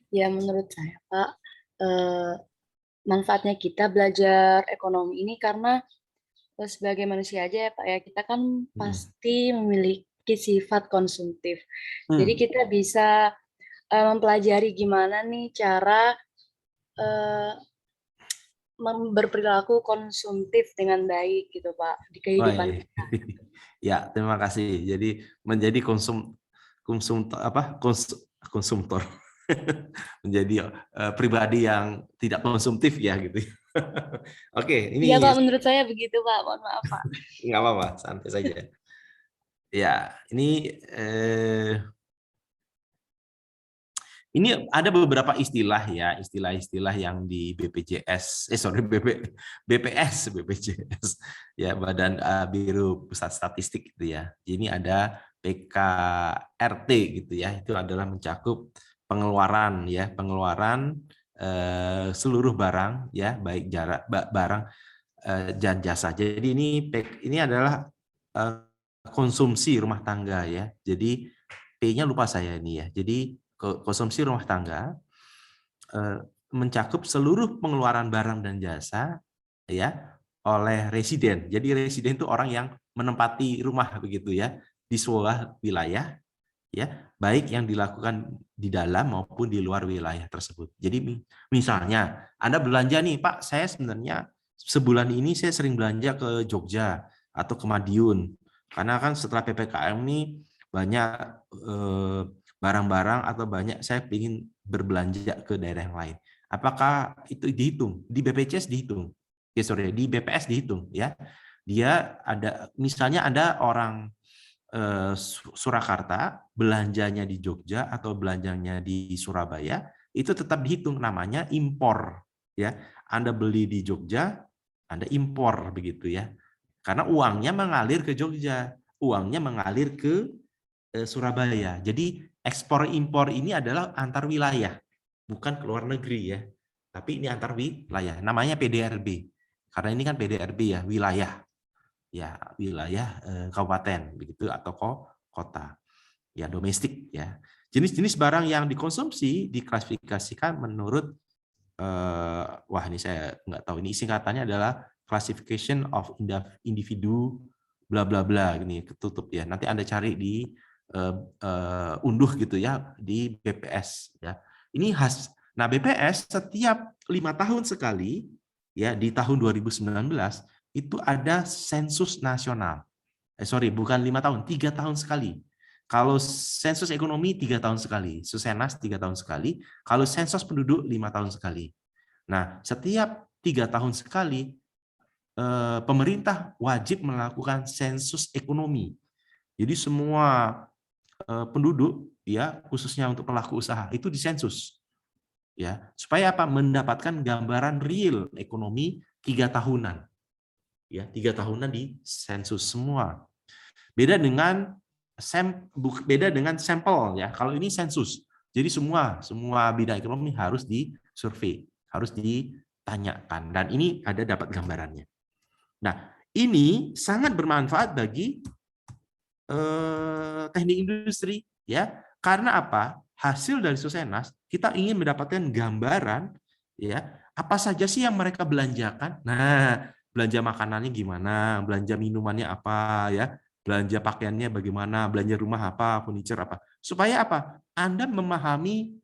Speaker 8: Ya, menurut saya, Pak, manfaatnya kita belajar ekonomi ini karena sebagai manusia aja ya, Pak, ya, kita kan pasti memiliki sifat konsumtif. Jadi kita bisa mempelajari gimana nih cara berperilaku konsumtif dengan baik gitu, Pak, di kehidupan kita.
Speaker 1: Ya, terima kasih. Jadi menjadi konsumtor. Menjadi pribadi yang tidak konsumtif ya gitu. Oke, ini
Speaker 8: ya Pak, menurut saya begitu Pak, mohon maaf Pak.
Speaker 1: Nggak apa-apa, santai saja. Ya, ini ada beberapa istilah ya, istilah-istilah yang di BPJS, BPJS, ya Badan Biro Pusat Statistik gitu ya. Ini ada PKRT gitu ya, itu adalah mencakup pengeluaran ya, pengeluaran seluruh barang ya, baik barang dan jasa. Jadi ini adalah konsumsi rumah tangga ya. Jadi P-nya lupa saya ini ya. Jadi konsumsi rumah tangga mencakup seluruh pengeluaran barang dan jasa ya oleh residen. Jadi residen itu orang yang menempati rumah begitu ya di sebuah wilayah ya, baik yang dilakukan di dalam maupun di luar wilayah tersebut. Jadi misalnya Anda belanja nih, Pak, saya sebenarnya sebulan ini saya sering belanja ke Jogja atau ke Madiun. Karena kan setelah PPKM ini banyak barang-barang atau banyak saya ingin berbelanja ke daerah yang lain. Apakah itu dihitung? Di BPJS dihitung. Di BPS dihitung ya. Dia ada misalnya ada orang Surakarta belanjanya di Jogja atau belanjanya di Surabaya itu tetap dihitung, namanya impor ya. Anda beli di Jogja, Anda impor begitu ya. Karena uangnya mengalir ke Jogja, uangnya mengalir ke Surabaya. Jadi ekspor impor ini adalah antar wilayah, bukan ke luar negeri ya. Tapi ini antar wilayah. Namanya PDRB. Karena ini kan PDRB ya, wilayah. Ya, wilayah kabupaten begitu atau kota. Ya, domestik ya. Jenis-jenis barang yang dikonsumsi diklasifikasikan menurut wah ini saya nggak tahu, ini singkatannya adalah classification of individu bla bla bla, ini ketutup ya. Nanti Anda cari di unduh gitu ya di BPS ya. Ini Nah, BPS setiap 5 tahun sekali, ya di tahun 2019 itu ada sensus nasional. Sorry, bukan 5 tahun, 3 tahun sekali. Kalau sensus ekonomi 3 tahun sekali, Susenas 3 tahun sekali, kalau sensus penduduk 5 tahun sekali. Nah, setiap 3 tahun sekali pemerintah wajib melakukan sensus ekonomi. Jadi semua penduduk, ya khususnya untuk pelaku usaha itu disensus, ya supaya apa? Mendapatkan gambaran real ekonomi 3 tahunan, ya 3 tahunan di sensus semua. Beda dengan sampel, ya. Kalau ini sensus, jadi semua bidang ekonomi harus disurvei, harus ditanyakan, dan ini ada dapat gambarannya. Nah, ini sangat bermanfaat bagi teknik industri, ya. Karena apa? Hasil dari Susenas kita ingin mendapatkan gambaran, ya, apa saja sih yang mereka belanjakan. Nah, belanja makanannya gimana, belanja minumannya apa, ya, belanja pakaiannya bagaimana, belanja rumah apa, furniture apa. Supaya apa? Anda memahami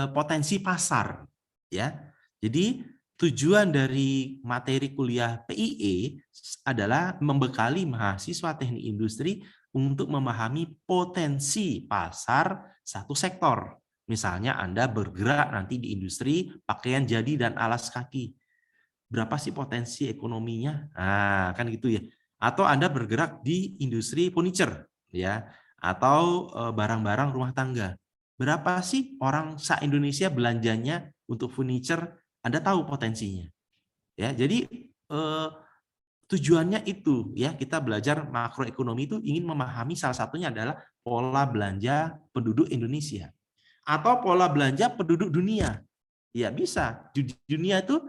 Speaker 1: potensi pasar, ya. Jadi tujuan dari materi kuliah PIE adalah membekali mahasiswa teknik industri untuk memahami potensi pasar satu sektor. Misalnya Anda bergerak nanti di industri pakaian jadi dan alas kaki. Berapa sih potensi ekonominya? Nah, kan gitu ya. Atau Anda bergerak di industri furniture, ya, atau barang-barang rumah tangga. Berapa sih orang se-Indonesia belanjanya untuk furniture? Anda tahu potensinya. Ya, jadi tujuannya itu, ya, kita belajar makroekonomi itu ingin memahami salah satunya adalah pola belanja penduduk Indonesia atau pola belanja penduduk dunia. Ya, bisa. Di dunia itu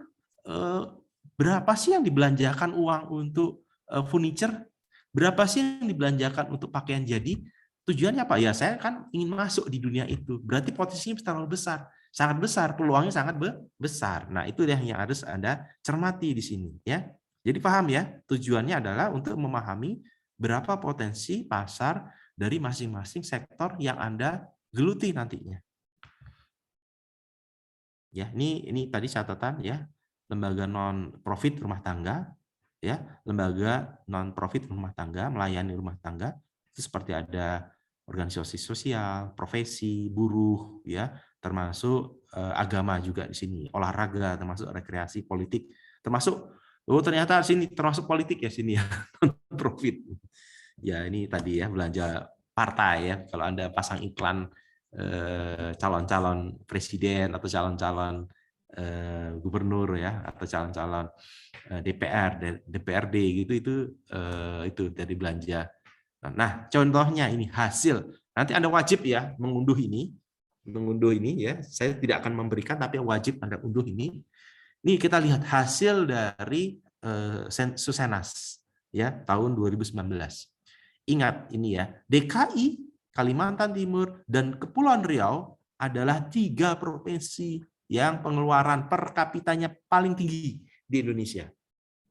Speaker 1: berapa sih yang dibelanjakan uang untuk furniture? Berapa sih yang dibelanjakan untuk pakaian jadi? Tujuannya apa? Ya, saya kan ingin masuk di dunia itu. Berarti potensinya terlalu besar. Sangat besar, peluangnya sangat besar. Nah, itu yang harus Anda cermati di sini, ya. Jadi paham ya, tujuannya adalah untuk memahami berapa potensi pasar dari masing-masing sektor yang Anda geluti nantinya. Ya, ini tadi catatan, ya. Lembaga non profit rumah tangga, ya, lembaga non profit rumah tangga melayani rumah tangga itu seperti ada organisasi sosial, profesi, buruh, ya, termasuk agama juga di sini, olahraga, termasuk rekreasi, politik, termasuk ternyata sini termasuk politik ya sini ya, non profit. Ya, ini tadi ya belanja partai ya, kalau Anda pasang iklan calon-calon presiden atau calon-calon gubernur ya, atau calon-calon DPR, DPRD gitu, itu dari belanja. Nah, contohnya ini hasil. Nanti Anda wajib ya mengunduh ini ya. Saya tidak akan memberikan, tapi wajib Anda unduh ini. Ini kita lihat hasil dari Susenas ya tahun 2019. Ingat ini ya, DKI, Kalimantan Timur, dan Kepulauan Riau adalah 3 provinsi yang pengeluaran per kapitanya paling tinggi di Indonesia.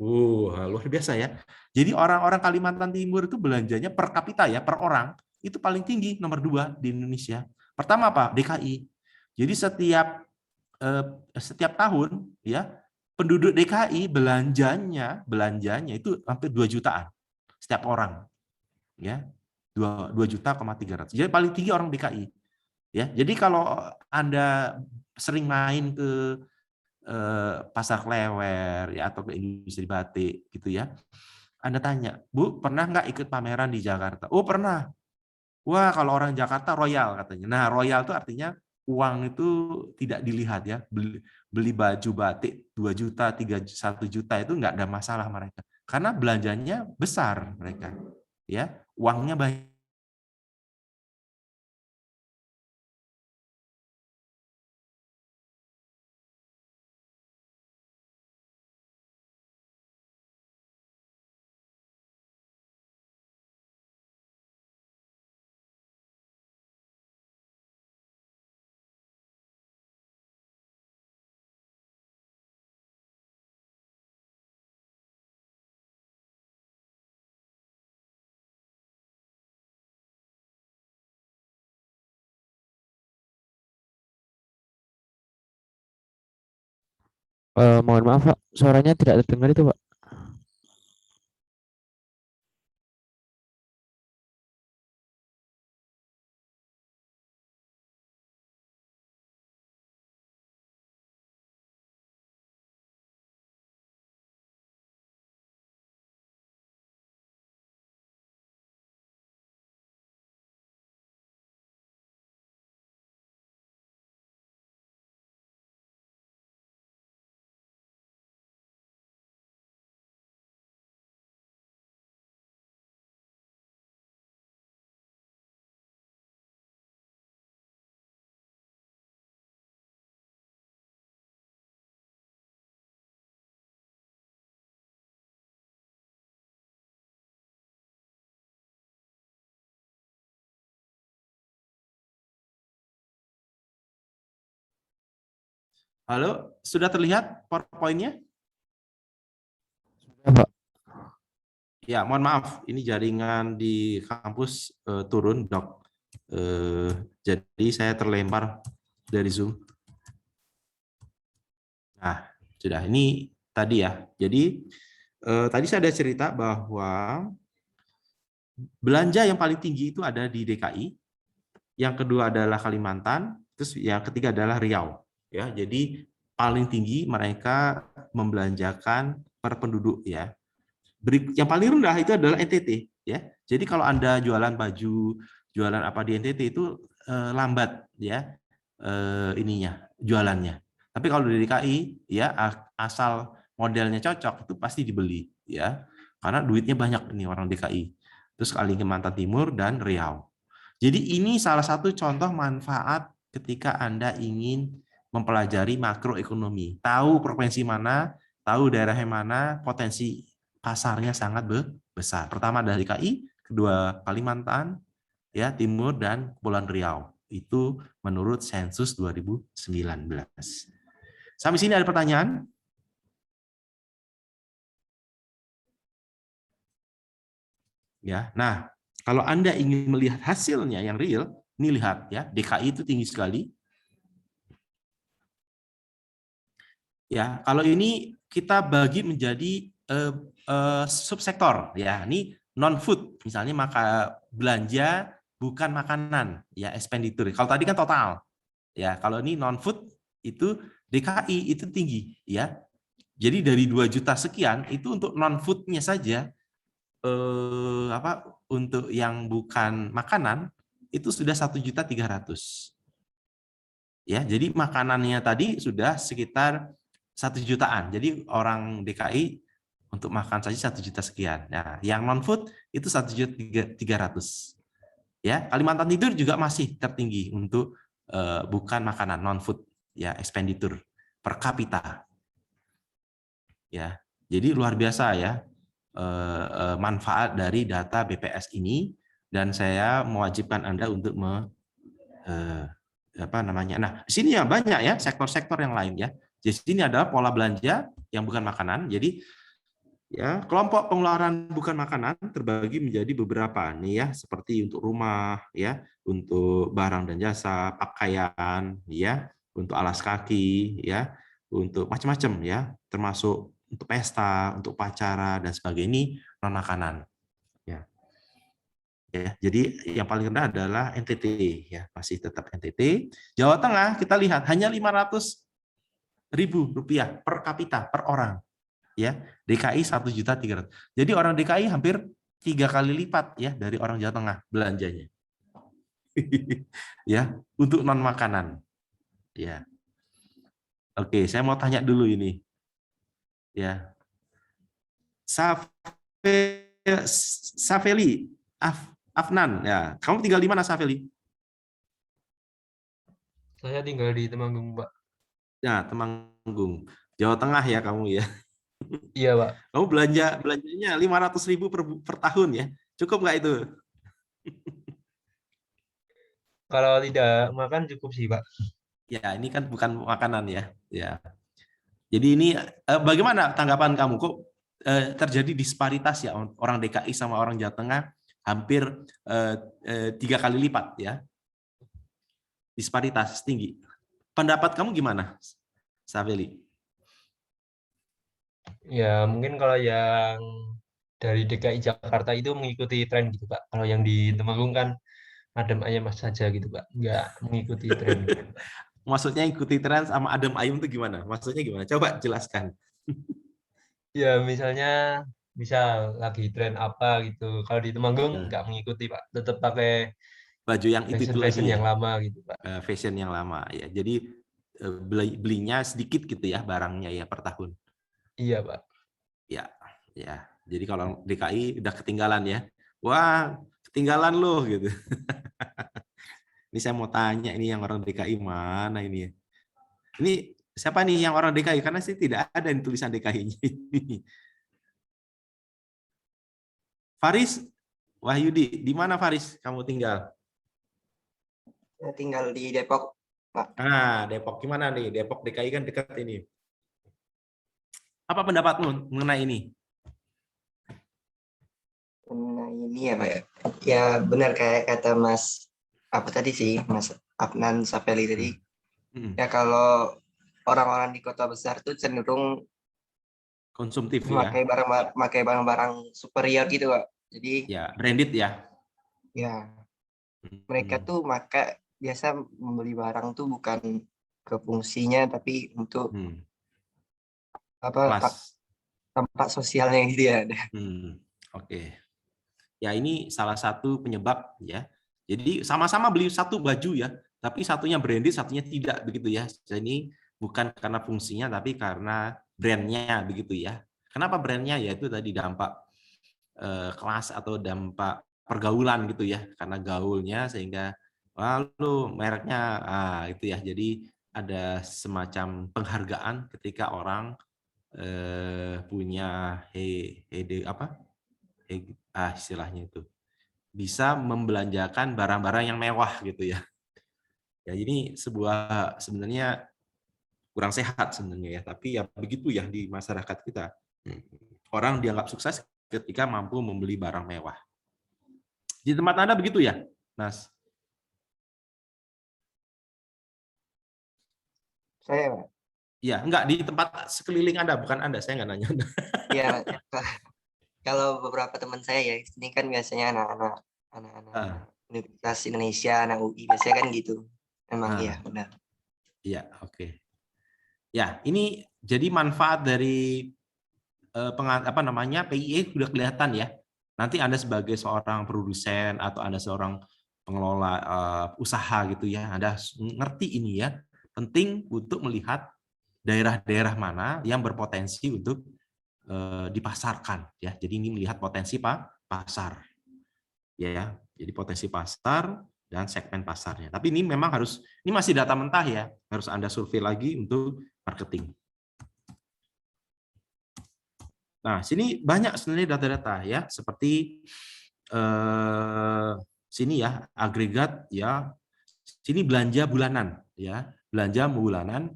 Speaker 1: Luar biasa ya. Jadi orang-orang Kalimantan Timur itu belanjanya per kapita ya, per orang, itu paling tinggi, nomor 2 di Indonesia. Pertama apa? DKI. Jadi setiap tahun ya, penduduk DKI belanjanya itu hampir 2 jutaan setiap orang. Ya. 2,3 juta. Jadi paling tinggi orang DKI. Ya. Jadi kalau Anda sering main ke pasar Klewer ya, atau ke industri batik gitu ya, Anda tanya, Bu, pernah nggak ikut pameran di Jakarta? Oh, pernah. Wah, kalau orang Jakarta royal katanya. Nah, royal itu artinya uang itu tidak dilihat ya. Beli baju batik 2 juta, 1 juta itu nggak ada masalah mereka. Karena belanjanya besar mereka. Ya, uangnya banyak.
Speaker 2: Mohon maaf Pak, suaranya tidak terdengar itu Pak.
Speaker 1: Halo, sudah terlihat PowerPoint-nya?
Speaker 2: Ya, Pak.
Speaker 1: Ya, mohon maaf, ini jaringan di kampus turun, Dok. Jadi saya terlempar dari Zoom. Nah, sudah. Ini tadi ya. Jadi tadi saya ada cerita bahwa belanja yang paling tinggi itu ada di DKI, yang kedua adalah Kalimantan, terus yang ketiga adalah Riau. Ya, jadi paling tinggi mereka membelanjakan per penduduk ya. Yang paling rendah itu adalah NTT ya. Jadi kalau Anda jualan baju, jualan apa di NTT itu lambat ya ininya jualannya. Tapi kalau di DKI ya asal modelnya cocok itu pasti dibeli ya. Karena duitnya banyak nih orang DKI. Terus Kalimantan Timur dan Riau. Jadi ini salah satu contoh manfaat ketika Anda ingin mempelajari makroekonomi. Tahu provinsi mana, tahu daerah yang mana, potensi pasarnya sangat besar. Pertama dari DKI, kedua Kalimantan, ya Timur dan Kepulauan Riau. Itu menurut sensus 2019. Sampai sini ada pertanyaan? Ya, nah kalau Anda ingin melihat hasilnya yang real, ini lihat ya, DKI itu tinggi sekali. Ya, kalau ini kita bagi menjadi subsektor ya. Ini non food, misalnya belanja bukan makanan ya, expenditure. Kalau tadi kan total. Ya, kalau ini non food itu DKI itu tinggi ya. Jadi dari 2 juta sekian itu untuk non foodnya saja untuk yang bukan makanan itu sudah 1.300.000. Ya, jadi makanannya tadi sudah sekitar 1 jutaan. Jadi orang DKI untuk makan saja 1 juta sekian. Nah, yang non food itu 1.300.000. Ya, Kalimantan Timur juga masih tertinggi untuk bukan makanan non food ya, expenditure per kapita. Ya, jadi luar biasa ya manfaat dari data BPS ini, dan saya mewajibkan Anda untuk Nah, di sini ya banyak ya sektor-sektor yang lain ya. Di sini adalah pola belanja yang bukan makanan. Jadi ya kelompok pengeluaran bukan makanan terbagi menjadi beberapa nih ya, seperti untuk rumah ya, untuk barang dan jasa, pakaian ya, untuk alas kaki ya, untuk macam-macam ya, termasuk untuk pesta, untuk upacara dan sebagainya, ini non makanan. Ya. Ya, jadi yang paling rendah adalah NTT ya, masih tetap NTT. Jawa Tengah kita lihat hanya 500.000 rupiah per kapita per orang. Ya, DKI 1.300.000. Jadi orang DKI hampir 3 kali lipat ya dari orang Jawa Tengah belanjanya. Ya, untuk non makanan. Ya. Oke, saya mau tanya dulu ini. Ya. Safeli Afnan, ya. Kamu tinggal di mana, Safeli?
Speaker 9: Saya tinggal di Temanggung, Pak.
Speaker 1: Ya, Temanggung. Jawa Tengah ya kamu ya.
Speaker 9: Iya, Pak.
Speaker 1: Kamu belanjanya 500.000 per tahun ya. Cukup nggak itu?
Speaker 9: Kalau tidak makan cukup sih, Pak.
Speaker 1: Ya, ini kan bukan makanan ya. Ya. Jadi ini bagaimana tanggapan kamu? Kok terjadi disparitas ya, orang DKI sama orang Jawa Tengah hampir 3 kali lipat ya. Disparitas tinggi. Pendapat kamu gimana, Safeli?
Speaker 9: Ya, mungkin kalau yang dari DKI Jakarta itu mengikuti tren gitu, Pak. Kalau yang di Temanggung kan adem ayem saja gitu, Pak. Nggak mengikuti tren.
Speaker 1: Maksudnya ikuti tren sama adem ayem itu gimana? Maksudnya gimana? Coba jelaskan.
Speaker 9: Ya, misalnya misal lagi tren apa gitu. Kalau di Temanggung
Speaker 1: Nah,
Speaker 9: nggak mengikuti, Pak. Tetap pakai
Speaker 1: baju yang itu
Speaker 9: fashion
Speaker 1: lagi
Speaker 9: yang
Speaker 1: ya,
Speaker 9: lama gitu, Pak.
Speaker 1: fashion yang lama ya. Jadi belinya sedikit gitu ya barangnya ya per tahun.
Speaker 9: Iya, Pak.
Speaker 1: Ya, ya. Jadi kalau DKI udah ketinggalan ya. Wah, ketinggalan loh gitu. Ini saya mau tanya ini yang orang DKI mana ini ya? Ini siapa nih yang orang DKI? Karena sih tidak ada yang tulisan DKI-nya ini. Faris Wahyudi, di mana Faris kamu tinggal?
Speaker 10: Saya tinggal di Depok, Pak.
Speaker 1: Nah, Depok gimana nih? Depok DKI kan dekat ini. Apa pendapatmu mengenai ini?
Speaker 10: Nah, ini ya, Pak ya. Ya benar kayak kata Mas apa tadi sih, Mas Afnan Sapeli tadi. Ya kalau orang-orang di kota besar tuh cenderung
Speaker 1: konsumtif ya.
Speaker 10: Pakai barang-barang superior gitu, Pak. Jadi
Speaker 1: ya, branded ya.
Speaker 10: Ya. Mereka tuh biasa membeli barang tuh bukan ke fungsinya tapi untuk tampak sosialnya gitu ya.
Speaker 1: Oke. Ya ini salah satu penyebab ya. Jadi sama-sama beli satu baju ya, tapi satunya branded, satunya tidak begitu ya. Jadi bukan karena fungsinya tapi karena brandnya begitu ya. Kenapa brandnya? Yaitu tadi dampak kelas atau dampak pergaulan gitu ya. Karena gaulnya sehingga lalu mereknya itu ya. Jadi ada semacam penghargaan ketika orang punya istilahnya itu bisa membelanjakan barang-barang yang mewah gitu ya. Ya ini sebenarnya kurang sehat sebenarnya ya, tapi ya begitu ya di masyarakat kita. Orang dianggap sukses ketika mampu membeli barang mewah. Di tempat Anda begitu ya, Mas?
Speaker 10: Saya, Pak.
Speaker 1: Ya, enggak di tempat sekeliling Anda, bukan Anda, saya nggak nanya.
Speaker 10: Iya, kalau beberapa teman saya ya, ini kan biasanya anak-anak Universitas Indonesia, anak UI, biasanya kan gitu. Emang iya, benar.
Speaker 1: Iya, oke. Ya, ini jadi manfaat dari PIE sudah kelihatan ya. Nanti Anda sebagai seorang produsen atau Anda seorang pengelola usaha gitu ya, Anda ngerti ini ya. Penting untuk melihat daerah-daerah mana yang berpotensi untuk dipasarkan ya. Jadi ini melihat potensi pasar. Ya, jadi potensi pasar dan segmen pasarnya. Tapi ini memang ini masih data mentah ya, harus Anda survei lagi untuk marketing. Nah, sini banyak sebenarnya data-data ya, seperti sini ya, agregat ya. Sini belanja bulanan ya, belanja bulanan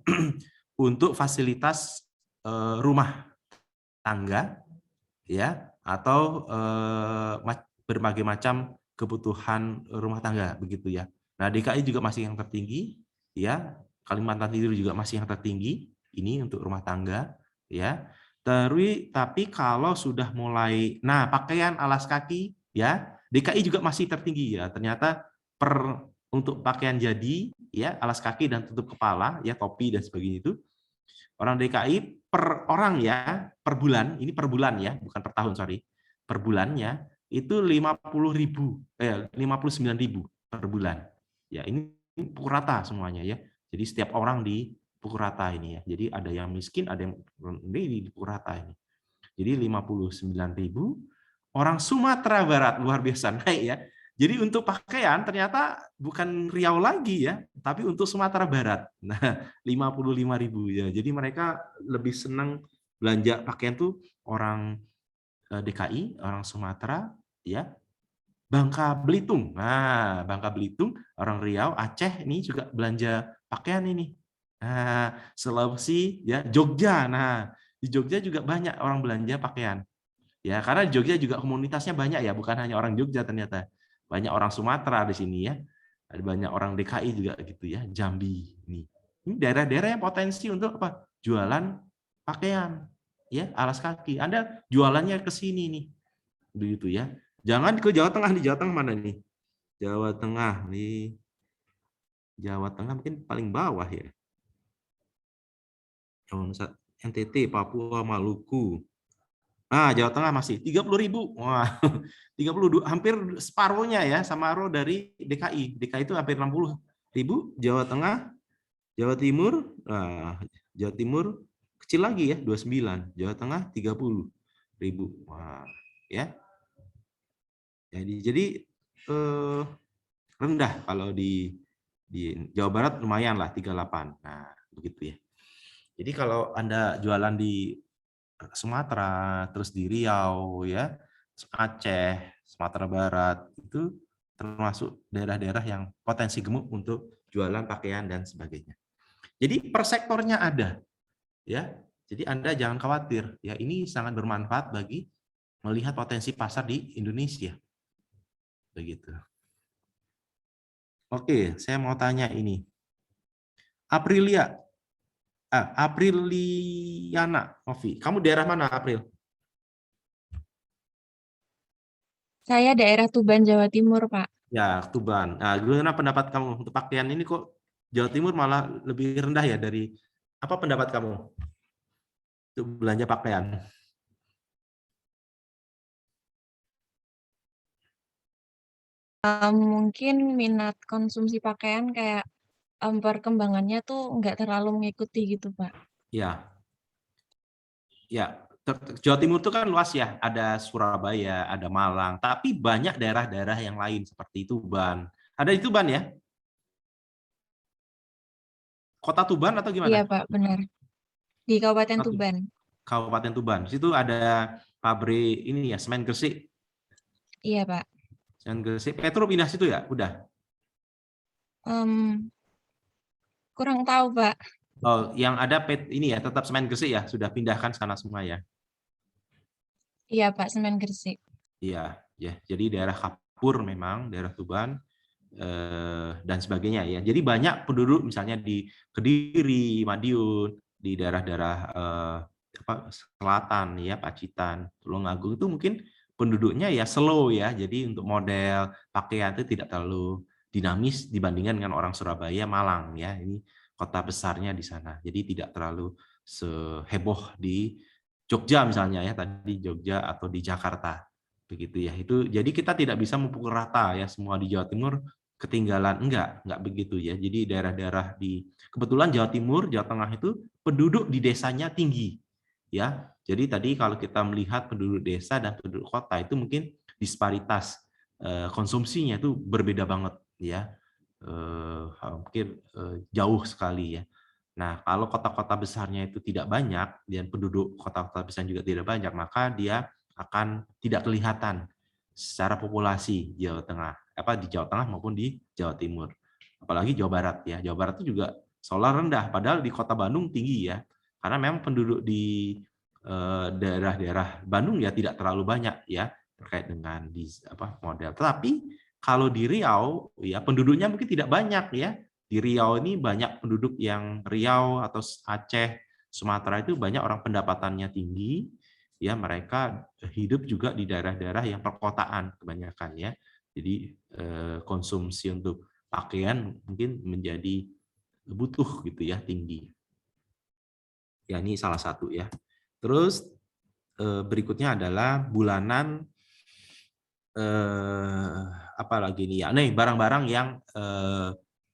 Speaker 1: untuk fasilitas rumah tangga ya, atau berbagai macam kebutuhan rumah tangga begitu ya. Nah, DKI juga masih yang tertinggi ya, Kalimantan Timur juga masih yang tertinggi ini untuk rumah tangga ya. Tapi kalau sudah mulai pakaian alas kaki ya, DKI juga masih tertinggi ya. Ternyata untuk pakaian jadi ya, alas kaki dan tutup kepala ya, topi dan sebagainya itu orang DKI per orang ya, per bulan, ini per bulan ya, bukan per tahun, sorry. Per bulannya itu 59.000 per bulan. Ya, ini pukul rata semuanya ya. Jadi setiap orang di pukul rata ini ya. Jadi ada yang miskin, ada yang di pukul rata ini. Jadi 59.000 orang Sumatera Barat, luar biasa naik ya. Jadi untuk pakaian ternyata bukan Riau lagi ya, tapi untuk Sumatera Barat. Nah, 55.000 ya. Jadi mereka lebih senang belanja pakaian tuh orang DKI, orang Sumatera, ya, Bangka Belitung. Nah, Bangka Belitung, orang Riau, Aceh ini juga belanja pakaian ini. Nah, Sulawesi, ya, Jogja. Nah, di Jogja juga banyak orang belanja pakaian. Ya, karena Jogja juga komunitasnya banyak ya, bukan hanya orang Jogja ternyata. Banyak orang Sumatera di sini ya. Ada banyak orang DKI juga gitu ya, Jambi ini. Ini daerah-daerah yang potensi untuk apa? Jualan pakaian. ya, alas kaki. Anda jualannya ke sini nih. Begitu ya. Jangan ke Jawa Tengah. Di Jawa Tengah mana nih? Jawa Tengah nih. Jawa Tengah mungkin paling bawah ya. NTT, Papua, Maluku. Ah, Jawa Tengah masih 30.000. Wah, 32, hampir separuhnya ya, sama dari DKI. DKI itu hampir 60.000. Jawa Tengah, Jawa Timur, Jawa Timur kecil lagi ya, 29. Jawa Tengah 30.000. Wah, ya. Jadi rendah kalau di Jawa Barat lumayan lah 38. Nah, begitu ya. Jadi kalau Anda jualan di Sumatera, terus di Riau ya, Aceh, Sumatera Barat, itu termasuk daerah-daerah yang potensi gemuk untuk jualan pakaian dan sebagainya. Jadi per sektornya ada ya. Jadi Anda jangan khawatir ya, ini sangat bermanfaat bagi melihat potensi pasar di Indonesia. Begitu. Oke, saya mau tanya ini. Apriliana Novi, kamu daerah mana, April?
Speaker 11: Saya daerah Tuban, Jawa Timur, Pak.
Speaker 1: Ya, Tuban. Nah, gimana pendapat kamu untuk pakaian ini kok Jawa Timur malah lebih rendah ya dari apa pendapat kamu untuk belanja pakaian?
Speaker 11: Mungkin minat konsumsi pakaian kayak perkembangannya tuh nggak terlalu mengikuti gitu, Pak.
Speaker 1: Ya, ya. Jawa Timur itu kan luas ya, ada Surabaya, ada Malang, tapi banyak daerah-daerah yang lain seperti Tuban. Ada di Tuban ya? Kota Tuban atau gimana?
Speaker 11: Iya, Pak, benar. Di Kabupaten Tuban.
Speaker 1: Kabupaten Tuban. Di situ ada pabrik ini ya, semen Gresik.
Speaker 11: Iya, Pak.
Speaker 1: Semen Gresik. Petro pindah situ ya? Udah.
Speaker 11: Kurang tahu, Pak.
Speaker 1: Oh, yang ada ini ya, tetap semen Gresik ya, sudah pindahkan sana semua ya.
Speaker 11: Iya, Pak, semen Gresik.
Speaker 1: Iya, ya. Jadi daerah Kapur memang, daerah Tuban dan sebagainya ya. Jadi banyak penduduk misalnya di Kediri, Madiun, di daerah-daerah selatan ya, Pacitan, Tulungagung itu mungkin penduduknya ya slow ya. Jadi untuk model pakaian itu tidak terlalu dinamis dibandingkan dengan orang Surabaya, Malang ya. Ini kota besarnya di sana. Jadi tidak terlalu seheboh di Jogja misalnya ya, tadi Jogja atau di Jakarta. Begitu ya. Itu jadi kita tidak bisa memukul rata ya semua di Jawa Timur ketinggalan, enggak begitu ya. Jadi daerah-daerah di kebetulan Jawa Timur, Jawa Tengah itu penduduk di desanya tinggi ya. Jadi tadi kalau kita melihat penduduk desa dan penduduk kota itu mungkin disparitas konsumsinya itu berbeda banget ya. Mungkin jauh sekali ya. Nah, kalau kota-kota besarnya itu tidak banyak dan penduduk kota-kota besar juga tidak banyak, maka dia akan tidak kelihatan secara populasi Jawa Tengah, di Jawa Tengah maupun di Jawa Timur. Apalagi Jawa Barat ya. Jawa Barat itu juga seolah rendah, padahal di Kota Bandung tinggi ya. Karena memang penduduk di daerah-daerah Bandung ya tidak terlalu banyak ya terkait dengan model. Tetapi kalau di Riau ya penduduknya mungkin tidak banyak ya. Di Riau ini banyak penduduk yang Riau atau Aceh, Sumatera itu banyak orang pendapatannya tinggi, ya mereka hidup juga di daerah-daerah yang perkotaan kebanyakan ya. Jadi konsumsi untuk pakaian mungkin menjadi butuh gitu ya tinggi. Ya ini salah satu ya. Terus berikutnya adalah bulanan apalagi nih ya. Nih barang-barang yang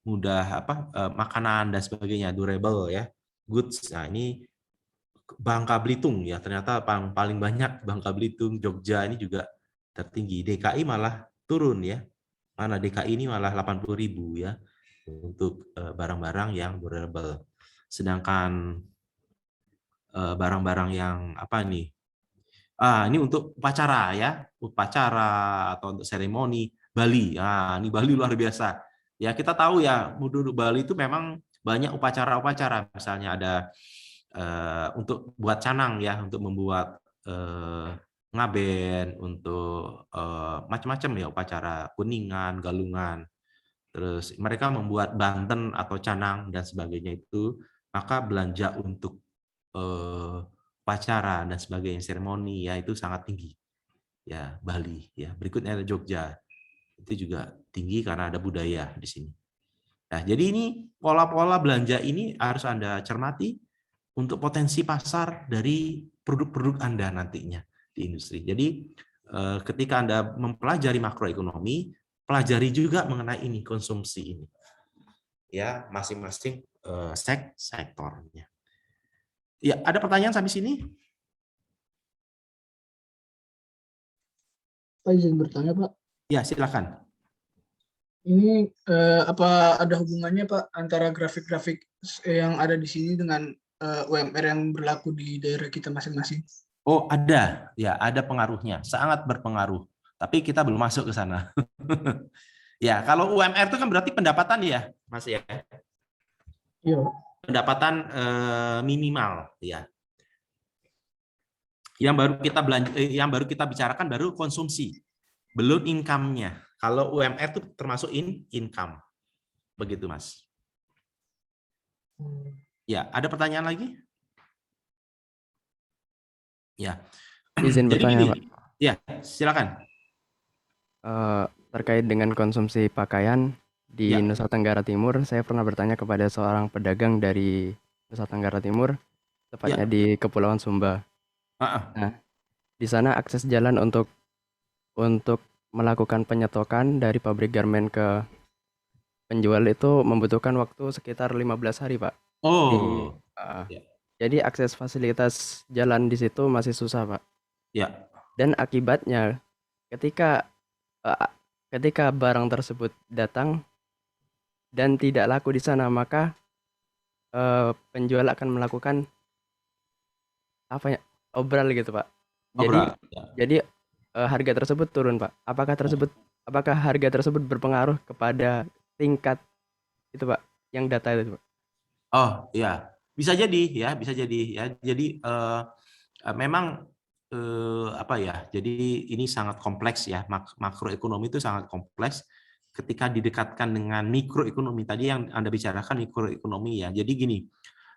Speaker 1: mudah makanan dan sebagainya, durable ya, goods. Nah ini Bangka Belitung ya, ternyata paling banyak Bangka Belitung, Jogja ini juga tertinggi. DKI malah turun ya, mana DKI ini malah 80.000 ya untuk barang-barang yang durable. Sedangkan barang-barang yang ini untuk upacara ya, upacara atau untuk seremoni Bali. Ini Bali luar biasa. Ya kita tahu ya, penduduk Bali itu memang banyak upacara-upacara. Misalnya ada untuk buat canang ya, untuk membuat ngaben, untuk macam-macam ya upacara kuningan, galungan. Terus mereka membuat banten atau canang dan sebagainya itu, maka belanja untuk upacara dan sebagainya, seremoni ya itu sangat tinggi. Ya, Bali ya. Berikutnya ada Jogja. Itu juga tinggi karena ada budaya di sini. Nah, jadi ini pola-pola belanja ini harus Anda cermati untuk potensi pasar dari produk-produk Anda nantinya di industri. Jadi ketika Anda mempelajari makroekonomi, pelajari juga mengenai ini konsumsi ini. Ya, masing-masing sektornya. Ya, ada pertanyaan sampai sini?
Speaker 12: Pak, izin bertanya, Pak.
Speaker 1: Ya, silakan.
Speaker 12: Ini apa ada hubungannya, Pak, antara grafik-grafik yang ada di sini dengan UMR yang berlaku di daerah kita masing-masing?
Speaker 1: Oh, ada. Ya, ada pengaruhnya. Sangat berpengaruh. Tapi kita belum masuk ke sana. Ya, kalau UMR itu kan berarti pendapatan ya, Mas ya?
Speaker 12: Iya.
Speaker 1: Pendapatan minimal ya. Yang baru kita bicarakan baru konsumsi, belum income-nya. Kalau UMR itu termasuk income. Begitu, Mas. Ya, ada pertanyaan lagi? Ya.
Speaker 13: Izin bertanya, Pak.
Speaker 1: Ya, silakan.
Speaker 13: Terkait dengan konsumsi pakaian di Nusa Tenggara Timur, saya pernah bertanya kepada seorang pedagang dari Nusa Tenggara Timur, tepatnya di Kepulauan Sumba. Nah, di sana akses jalan untuk melakukan penyetokan dari pabrik garmen ke penjual itu membutuhkan waktu sekitar 15 hari, Pak.
Speaker 1: Oh.
Speaker 13: Jadi akses fasilitas jalan di situ masih susah, Pak.
Speaker 1: Ya.
Speaker 13: Dan akibatnya ketika barang tersebut datang dan tidak laku di sana, maka penjual akan melakukan obral gitu, Pak. Jadi harga tersebut turun, Pak. Apakah harga tersebut berpengaruh kepada tingkat itu, Pak, yang data itu, Pak?
Speaker 1: Oh, ya. Bisa jadi ya. Jadi memang apa ya? Jadi ini sangat kompleks ya. Makroekonomi itu sangat kompleks ketika didekatkan dengan mikroekonomi. Tadi yang Anda bicarakan mikroekonomi ya. Jadi gini,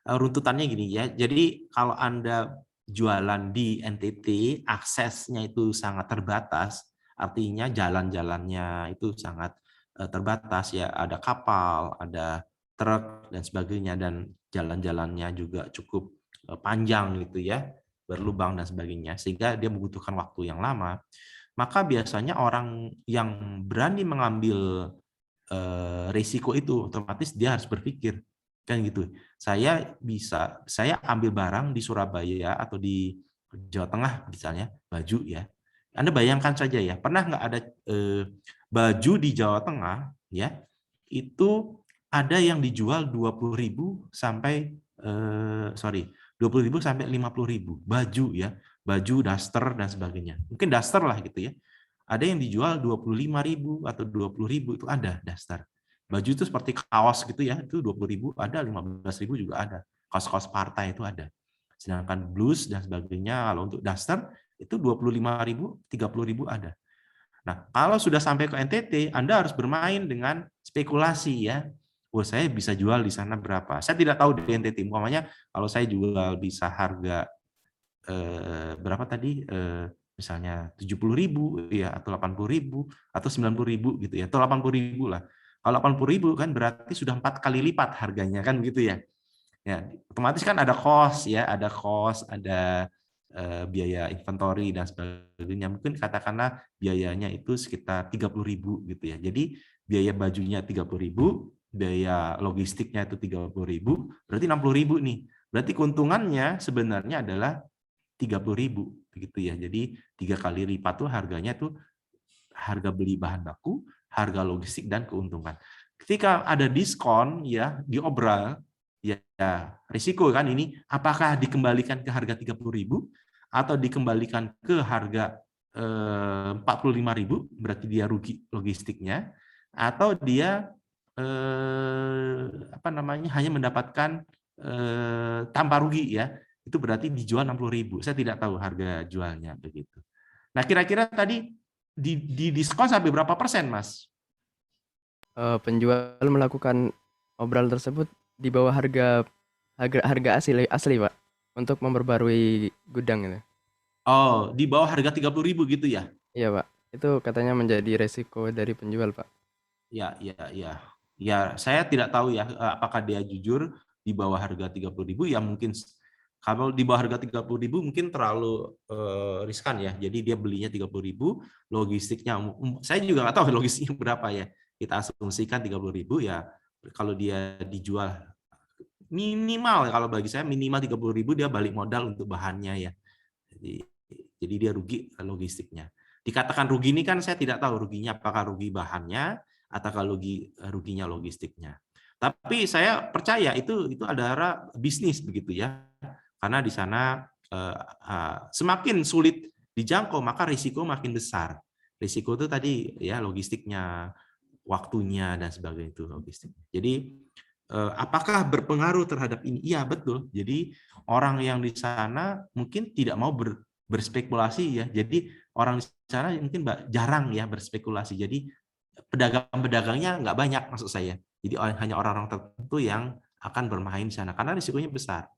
Speaker 1: runtutannya gini ya. Jadi kalau Anda jualan di NTT, aksesnya itu sangat terbatas. Artinya jalan-jalannya itu sangat terbatas ya. Ada kapal, ada truk dan sebagainya, dan jalan-jalannya juga cukup panjang gitu ya, berlubang dan sebagainya, sehingga dia membutuhkan waktu yang lama. Maka biasanya orang yang berani mengambil risiko itu otomatis dia harus berpikir kan gitu. Saya ambil barang di Surabaya atau di Jawa Tengah misalnya, baju ya. Anda bayangkan saja ya, pernah nggak ada baju di Jawa Tengah ya, itu ada yang dijual 20.000 sampai 20.000 sampai 50.000 baju ya, baju daster dan sebagainya. Mungkin daster lah gitu ya. Ada yang dijual 25.000 atau 20.000 itu ada daster. Baju itu seperti kaos gitu ya, itu 20.000 ada, 15.000 juga ada. Kaos-kaos partai itu ada. Sedangkan blus dan sebagainya kalau untuk daster itu 25.000, 30.000 ada. Nah, kalau sudah sampai ke NTT, Anda harus bermain dengan spekulasi ya. Oh, saya bisa jual di sana berapa? Saya tidak tahu di NTT. Umpamanya kalau saya jual bisa harga berapa tadi? Misalnya 70.000 ya, atau 80.000 atau 90.000 gitu ya, atau 80.000 lah. Kalau 80.000 kan berarti sudah 4 kali lipat harganya kan gitu ya. Ya, otomatis kan ada cost ya, ada biaya inventory dan sebagainya. Mungkin katakanlah biayanya itu sekitar 30.000 gitu ya. Jadi biaya bajunya 30.000, biaya logistiknya itu 30.000, berarti 60.000 nih. Berarti keuntungannya sebenarnya adalah 30.000 begitu ya. Jadi 3 kali lipat tuh harganya tuh harga beli bahan baku, harga logistik dan keuntungan. Ketika ada diskon ya, diobral ya, risiko kan ini apakah dikembalikan ke harga 30.000 atau dikembalikan ke harga 45.000, berarti dia rugi logistiknya, atau dia hanya mendapatkan tanpa rugi ya, itu berarti dijual 60.000. Saya tidak tahu harga jualnya begitu. Nah, kira-kira tadi di diskon sampai berapa persen, Mas?
Speaker 13: Penjual melakukan obral tersebut di bawah harga asli, Pak. untuk memperbarui gudang itu.
Speaker 1: Oh, di bawah harga 30.000 gitu ya?
Speaker 13: Iya, Pak. Itu katanya menjadi resiko dari penjual, Pak.
Speaker 1: Ya, ya, ya. Ya, saya tidak tahu ya apakah dia jujur di bawah harga 30.000 ya mungkin kalau di bawah harga 30.000 mungkin terlalu riskan ya. Jadi dia belinya 30.000, logistiknya saya juga nggak tahu logistiknya berapa ya. Kita asumsikan 30.000 ya kalau dia dijual minimal kalau bagi saya minimal 30.000 dia balik modal untuk bahannya ya. Jadi dia rugi logistiknya. Dikatakan rugi ini kan saya tidak tahu ruginya apakah rugi bahannya atau kalau ruginya logistiknya. Tapi saya percaya itu adalah bisnis begitu ya. Karena di sana semakin sulit dijangkau maka risiko makin besar. Risiko itu tadi ya logistiknya, waktunya dan sebagainya itu logistik. Jadi apakah berpengaruh terhadap ini? Iya betul. Jadi orang yang di sana mungkin tidak mau berspekulasi ya. Jadi orang di sana mungkin jarang ya berspekulasi. Jadi pedagang-pedagangnya nggak banyak maksud saya. Jadi hanya orang-orang tertentu yang akan bermain di sana karena risikonya besar.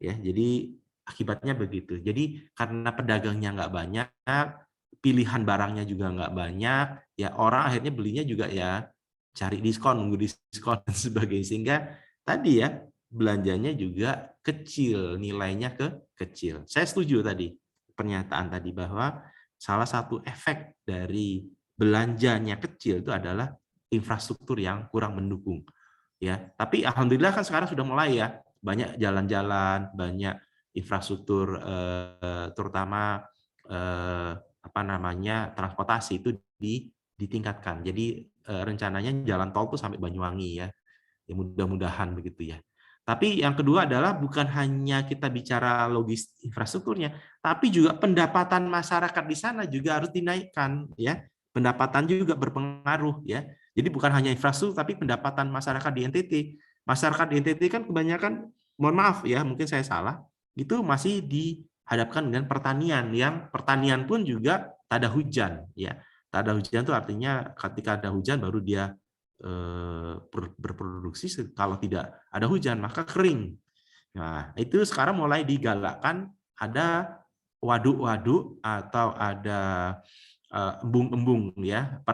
Speaker 1: Ya, jadi akibatnya begitu. Jadi karena pedagangnya nggak banyak, pilihan barangnya juga nggak banyak, ya orang akhirnya belinya juga ya cari diskon, nunggu diskon dan sebagainya. Sehingga tadi ya belanjanya juga kecil, nilainya kecil. Saya setuju tadi pernyataan tadi bahwa salah satu efek dari belanjanya kecil itu adalah infrastruktur yang kurang mendukung. Ya, tapi alhamdulillah kan sekarang sudah mulai ya banyak jalan-jalan, banyak infrastruktur terutama transportasi itu ditingkatkan. Jadi rencananya jalan tol tuh sampai Banyuwangi ya. Ya mudah-mudahan begitu ya. Tapi yang kedua adalah bukan hanya kita bicara logistik infrastrukturnya, tapi juga pendapatan masyarakat di sana juga harus dinaikkan ya. Pendapatan juga berpengaruh ya. Jadi bukan hanya infrastruktur tapi pendapatan masyarakat di NTT. Masyarakat di NTT kan kebanyakan, mohon maaf ya, mungkin saya salah, itu masih dihadapkan dengan pertanian yang pertanian pun juga tak ada hujan ya. Tak ada hujan itu artinya ketika ada hujan baru dia berproduksi. Kalau tidak ada hujan maka kering. Nah, itu sekarang mulai digalakkan ada waduk-waduk atau ada embung-embung ya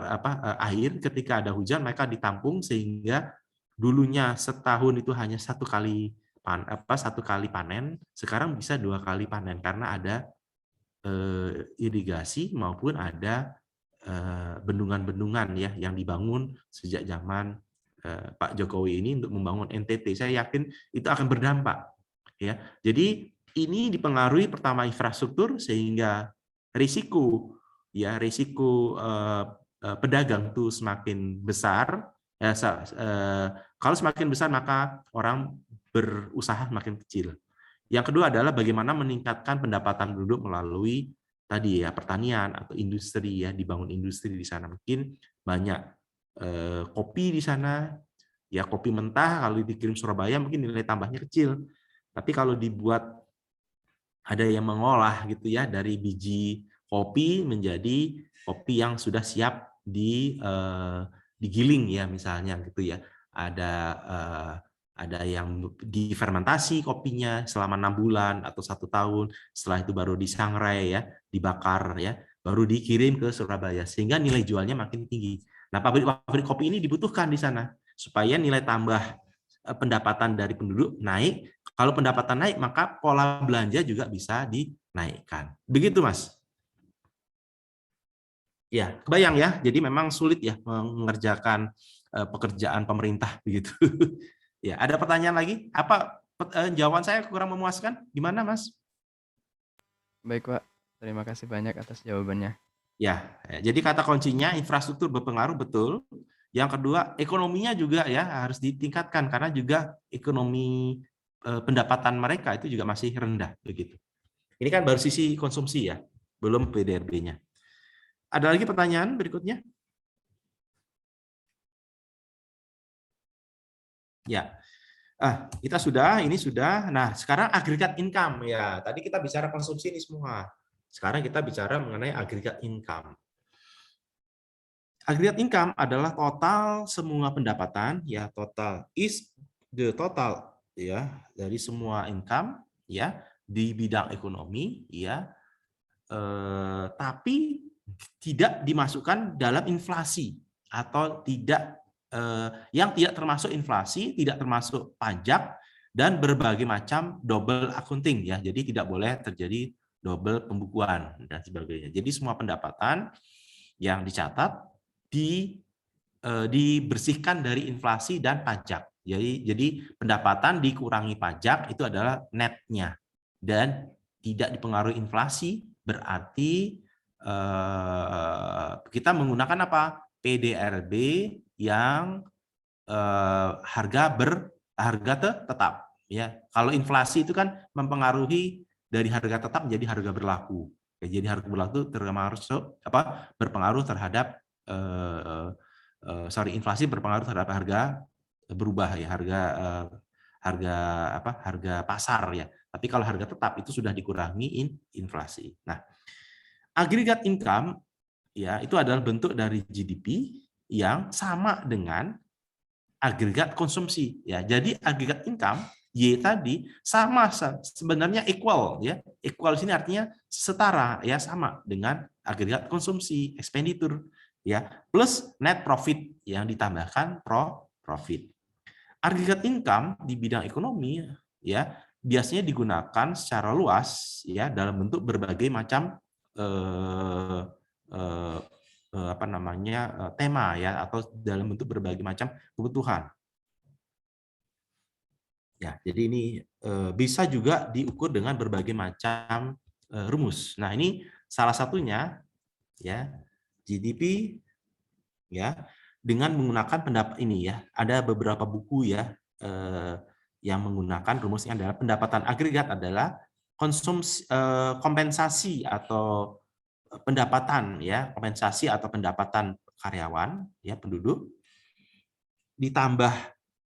Speaker 1: air ketika ada hujan mereka ditampung sehingga dulunya setahun itu hanya satu kali panen, sekarang bisa 2 kali panen karena ada irigasi maupun ada bendungan-bendungan ya yang dibangun sejak zaman Pak Jokowi ini untuk membangun NTT. Saya yakin itu akan berdampak ya. Jadi ini dipengaruhi pertama infrastruktur sehingga risiko pedagang itu semakin besar. Kalau semakin besar maka orang berusaha semakin kecil. Yang kedua adalah bagaimana meningkatkan pendapatan penduduk melalui tadi ya pertanian atau industri ya, dibangun industri di sana. Mungkin banyak kopi di sana ya, kopi mentah kalau dikirim Surabaya mungkin nilai tambahnya kecil. Tapi kalau dibuat ada yang mengolah gitu ya dari biji kopi menjadi kopi yang sudah siap digiling ya misalnya gitu ya. Ada yang difermentasi kopinya selama 6 bulan atau 1 tahun, setelah itu baru disangrai ya, dibakar ya, baru dikirim ke Surabaya sehingga nilai jualnya makin tinggi. Nah, pabrik kopi ini dibutuhkan di sana supaya nilai tambah pendapatan dari penduduk naik. Kalau pendapatan naik maka pola belanja juga bisa dinaikkan. Begitu, Mas. Ya, kebayang ya. Jadi memang sulit ya mengerjakan pekerjaan pemerintah begitu. Ya, ada pertanyaan lagi? Apa jawaban saya kurang memuaskan? Gimana, Mas?
Speaker 13: Baik, Pak. Terima kasih banyak atas jawabannya.
Speaker 1: Ya, jadi kata kuncinya infrastruktur berpengaruh betul. Yang kedua, ekonominya juga ya harus ditingkatkan karena juga ekonomi pendapatan mereka itu juga masih rendah begitu. Ini kan baru sisi konsumsi ya, belum PDRB-nya. Ada lagi pertanyaan berikutnya? Ya, kita ini sudah. Nah, sekarang agregat income ya. Tadi kita bicara konsumsi ini semua. Sekarang kita bicara mengenai agregat income. Agregat income adalah total semua pendapatan ya, total is the total ya dari semua income ya di bidang ekonomi, ya, tapi tidak dimasukkan dalam inflasi atau tidak yang tidak termasuk inflasi, tidak termasuk pajak dan berbagai macam double accounting, ya. Jadi tidak boleh terjadi double pembukuan dan sebagainya. Jadi semua pendapatan yang dicatat dibersihkan dari inflasi dan pajak. Jadi pendapatan dikurangi pajak itu adalah netnya dan tidak dipengaruhi inflasi, berarti kita menggunakan apa? PDRB yang harga tetap, ya. Kalau inflasi itu kan mempengaruhi dari harga tetap menjadi harga berlaku. Jadi harga berlaku berpengaruh terhadap inflasi berpengaruh terhadap harga berubah, ya, harga pasar, ya. Tapi kalau harga tetap itu sudah dikurangi inflasi. Nah, agregat income, ya, itu adalah bentuk dari GDP yang sama dengan agregat konsumsi, ya. Jadi agregat income Y tadi sama, sebenarnya equal, ya. Equal sini artinya setara, ya, sama dengan agregat konsumsi, expenditure, ya, plus net profit yang ditambahkan profit. Agregat income di bidang ekonomi, ya, biasanya digunakan secara luas, ya, dalam bentuk berbagai macam tema, ya, atau dalam bentuk berbagai macam kebutuhan. Ya, jadi ini bisa juga diukur dengan berbagai macam rumus. Nah, ini salah satunya, ya, GDP, ya, dengan menggunakan pendapat ini, ya. Ada beberapa buku, ya, yang menggunakan rumusnya adalah pendapatan agregat adalah kompensasi atau pendapatan, ya, kompensasi atau pendapatan karyawan, ya, penduduk, ditambah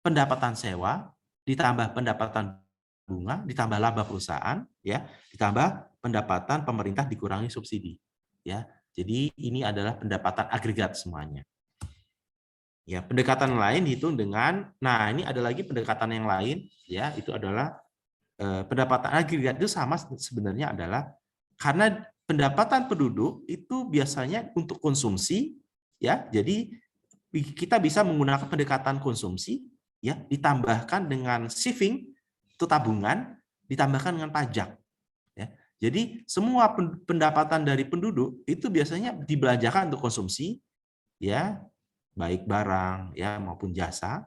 Speaker 1: pendapatan sewa, ditambah pendapatan bunga, ditambah laba perusahaan, ya, ditambah pendapatan pemerintah dikurangi subsidi, ya. Jadi ini adalah pendapatan agregat semuanya. Ya, pendekatan lain dihitung dengan, nah, ini ada lagi pendekatan yang lain, ya, itu adalah pendapatan agregat itu sama sebenarnya adalah karena pendapatan penduduk itu biasanya untuk konsumsi, ya. Jadi kita bisa menggunakan pendekatan konsumsi, ya, ditambahkan dengan saving, itu tabungan, ditambahkan dengan pajak, ya. Jadi semua pendapatan dari penduduk itu biasanya dibelanjakan untuk konsumsi, ya, baik barang, ya, maupun jasa,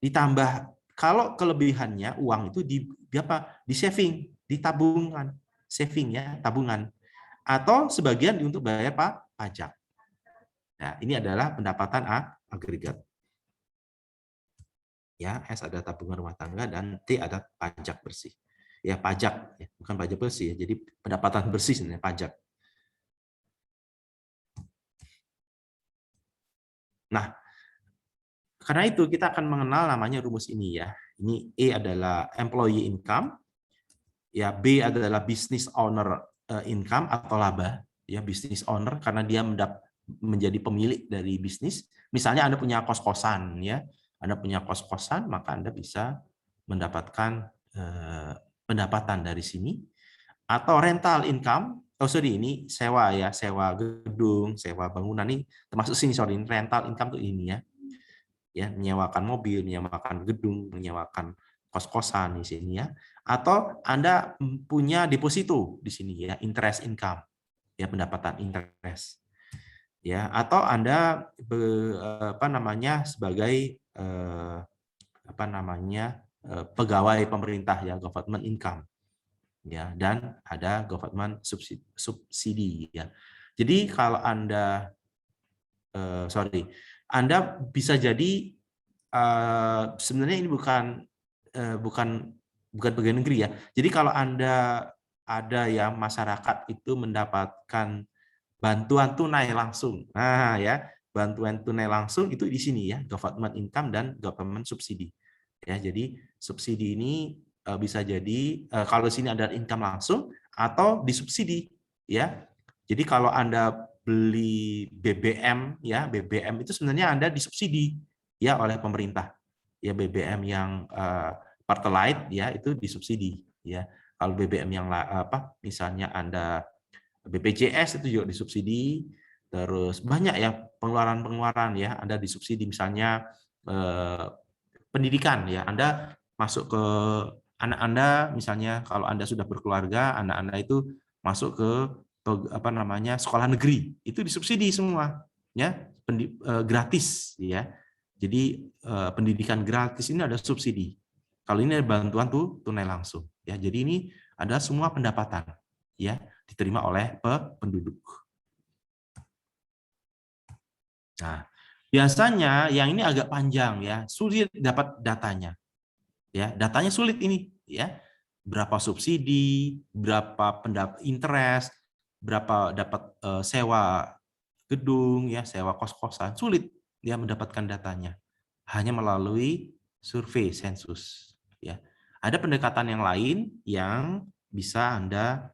Speaker 1: ditambah kalau kelebihannya uang itu di saving, di tabungan, saving, ya, tabungan, atau sebagian untuk bayar pajak. Nah, ini adalah pendapatan agregat. Ya, S ada tabungan rumah tangga dan T ada pajak bersih. Ya, pajak, ya, bukan pajak bersih, ya. Jadi pendapatan bersih sebenarnya pajak. Nah, karena itu kita akan mengenal namanya rumus ini, ya. Ini E adalah employee income, ya, B adalah business owner income atau laba, ya, business owner karena dia menjadi pemilik dari bisnis. Misalnya Anda punya kos-kosan, ya. Anda punya kos-kosan, maka Anda bisa mendapatkan pendapatan dari sini. Atau rental income, ini sewa, ya, sewa gedung, sewa bangunan, ini termasuk sini, rental income tuh ini, ya. Ya, menyewakan mobil, menyewakan gedung, menyewakan kos-kosan di sini, ya. Atau Anda punya deposito di sini, ya, interest income, ya, pendapatan interest. Ya, atau Anda sebagai pegawai pemerintah, ya, government income, ya, dan ada government subsidi, ya. Jadi kalau Anda Anda bisa jadi sebenarnya ini bukan pegawai negeri, ya. Jadi kalau Anda ada yang masyarakat itu mendapatkan bantuan tunai langsung. Nah, ya, bantuan tunai langsung itu di sini, ya, government income dan government subsidi. Ya, jadi subsidi ini bisa jadi kalau sini ada income langsung atau disubsidi, ya. Jadi kalau Anda beli BBM, ya, BBM itu sebenarnya Anda disubsidi, ya, oleh pemerintah. Ya, BBM yang Pertalite, ya, itu disubsidi, ya. Kalau BBM yang misalnya Anda BPJS itu juga disubsidi, terus banyak ya pengeluaran-pengeluaran ya Anda disubsidi, misalnya pendidikan ya, Anda masuk ke anak Anda, misalnya kalau Anda sudah berkeluarga, anak Anda itu masuk ke sekolah negeri, itu disubsidi semua ya, gratis ya. Jadi pendidikan gratis ini ada subsidi. Kalau ini ada bantuan tunai langsung ya. Jadi ini ada semua pendapatan ya diterima oleh penduduk. Nah, biasanya yang ini agak panjang ya, sulit dapat datanya. Ya, datanya sulit ini ya. Berapa subsidi, berapa interest, berapa dapat sewa gedung ya, sewa kos-kosan, sulit ya mendapatkan datanya. Hanya melalui survei sensus ya. Ada pendekatan yang lain yang bisa Anda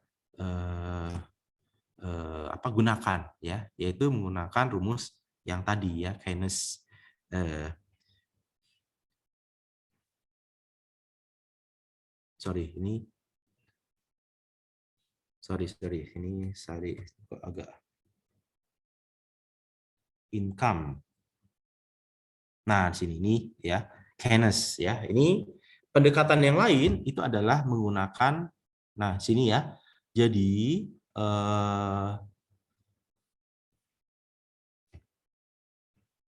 Speaker 1: gunakan ya, yaitu menggunakan rumus yang tadi ya, Keynes. Ini kok agak income. Nah, di sini nih ya, Keynes ya. Ini pendekatan yang lain itu adalah menggunakan, nah sini ya. Jadi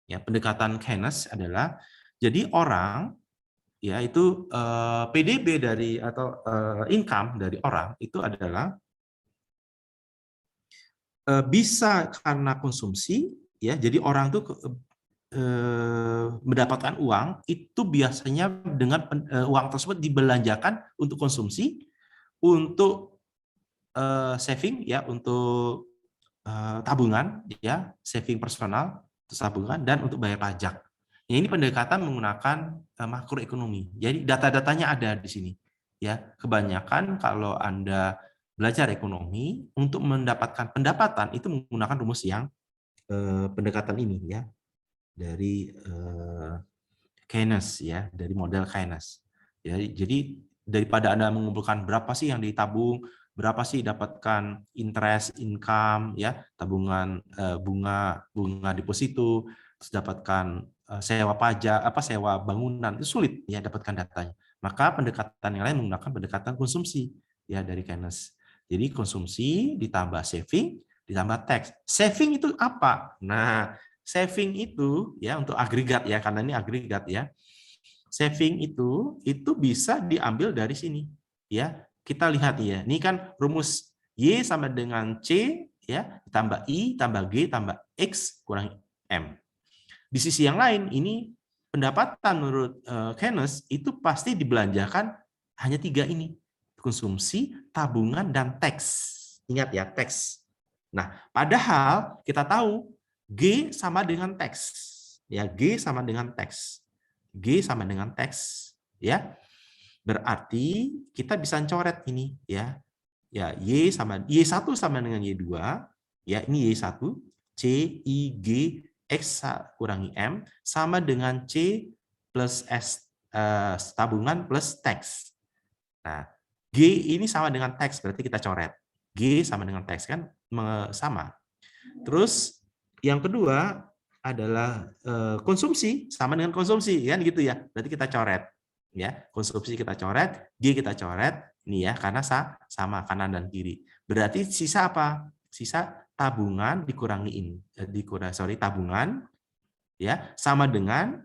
Speaker 1: ya, pendekatan Keynes adalah jadi orang ya itu PDB dari atau income dari orang itu adalah bisa karena konsumsi ya. Jadi orang tuh mendapatkan uang itu biasanya dengan uang tersebut dibelanjakan untuk konsumsi, untuk saving ya, untuk tabungan ya, saving personal, tabungan, dan untuk bayar pajak. Ya, ini pendekatan menggunakan makroekonomi. Jadi data-datanya ada di sini. Ya, kebanyakan kalau Anda belajar ekonomi untuk mendapatkan pendapatan itu menggunakan rumus yang pendekatan ini ya, dari Keynes ya, dari model Keynes. Ya, jadi daripada Anda mengumpulkan berapa sih yang ditabung, berapa sih dapatkan interest income ya, tabungan bunga deposito, terus dapatkan sewa pajak, sewa bangunan, itu sulit ya dapatkan datanya. Maka pendekatan yang lain menggunakan pendekatan konsumsi ya dari Keynes. Jadi konsumsi ditambah saving ditambah tax. Saving itu apa? Nah, saving itu ya untuk agregat ya, karena ini agregat ya. Saving itu bisa diambil dari sini ya. Kita lihat ya. Ini kan rumus Y sama dengan C ya, tambah I tambah G tambah X kurang M. Di sisi yang lain ini pendapatan menurut Keynes itu pasti dibelanjakan hanya 3 ini. Konsumsi, tabungan, dan tax. Ingat ya, tax. Nah, padahal kita tahu G sama dengan tax. Ya, G sama dengan tax. G sama dengan tax, ya. Berarti kita bisa coret ini, ya. Ya, Y1 sama dengan Y2, ya, ini Y1, C, I, G, X kurangi M, sama dengan C plus S tabungan plus tax. Nah, G ini sama dengan tax, berarti kita coret. G sama dengan tax kan sama. Terus yang kedua adalah konsumsi sama dengan konsumsi kan gitu ya. Berarti kita coret ya. Konsumsi kita coret, G kita coret nih ya, karena sama kanan dan kiri. Berarti sisa apa? Sisa tabungan tabungan ya sama dengan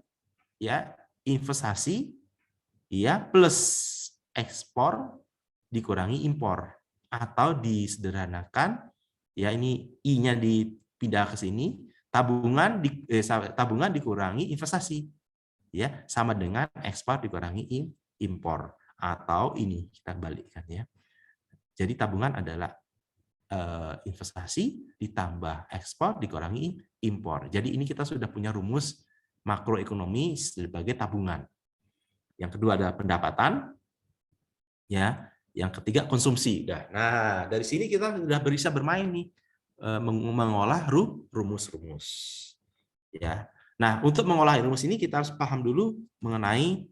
Speaker 1: ya investasi ya plus ekspor dikurangi impor, atau disederhanakan ya, ini I-nya dipindah ke sini, tabungan dikurangi investasi ya, sama dengan ekspor dikurangi impor, atau ini kita balikkan ya. Jadi tabungan adalah investasi ditambah ekspor dikurangi impor. Jadi ini kita sudah punya rumus makroekonomi sebagai tabungan. Yang kedua adalah pendapatan ya. Yang ketiga konsumsi. Nah, dari sini kita sudah bisa bermain nih, mengolah rumus-rumus. Ya. Nah, untuk mengolah rumus ini kita harus paham dulu mengenai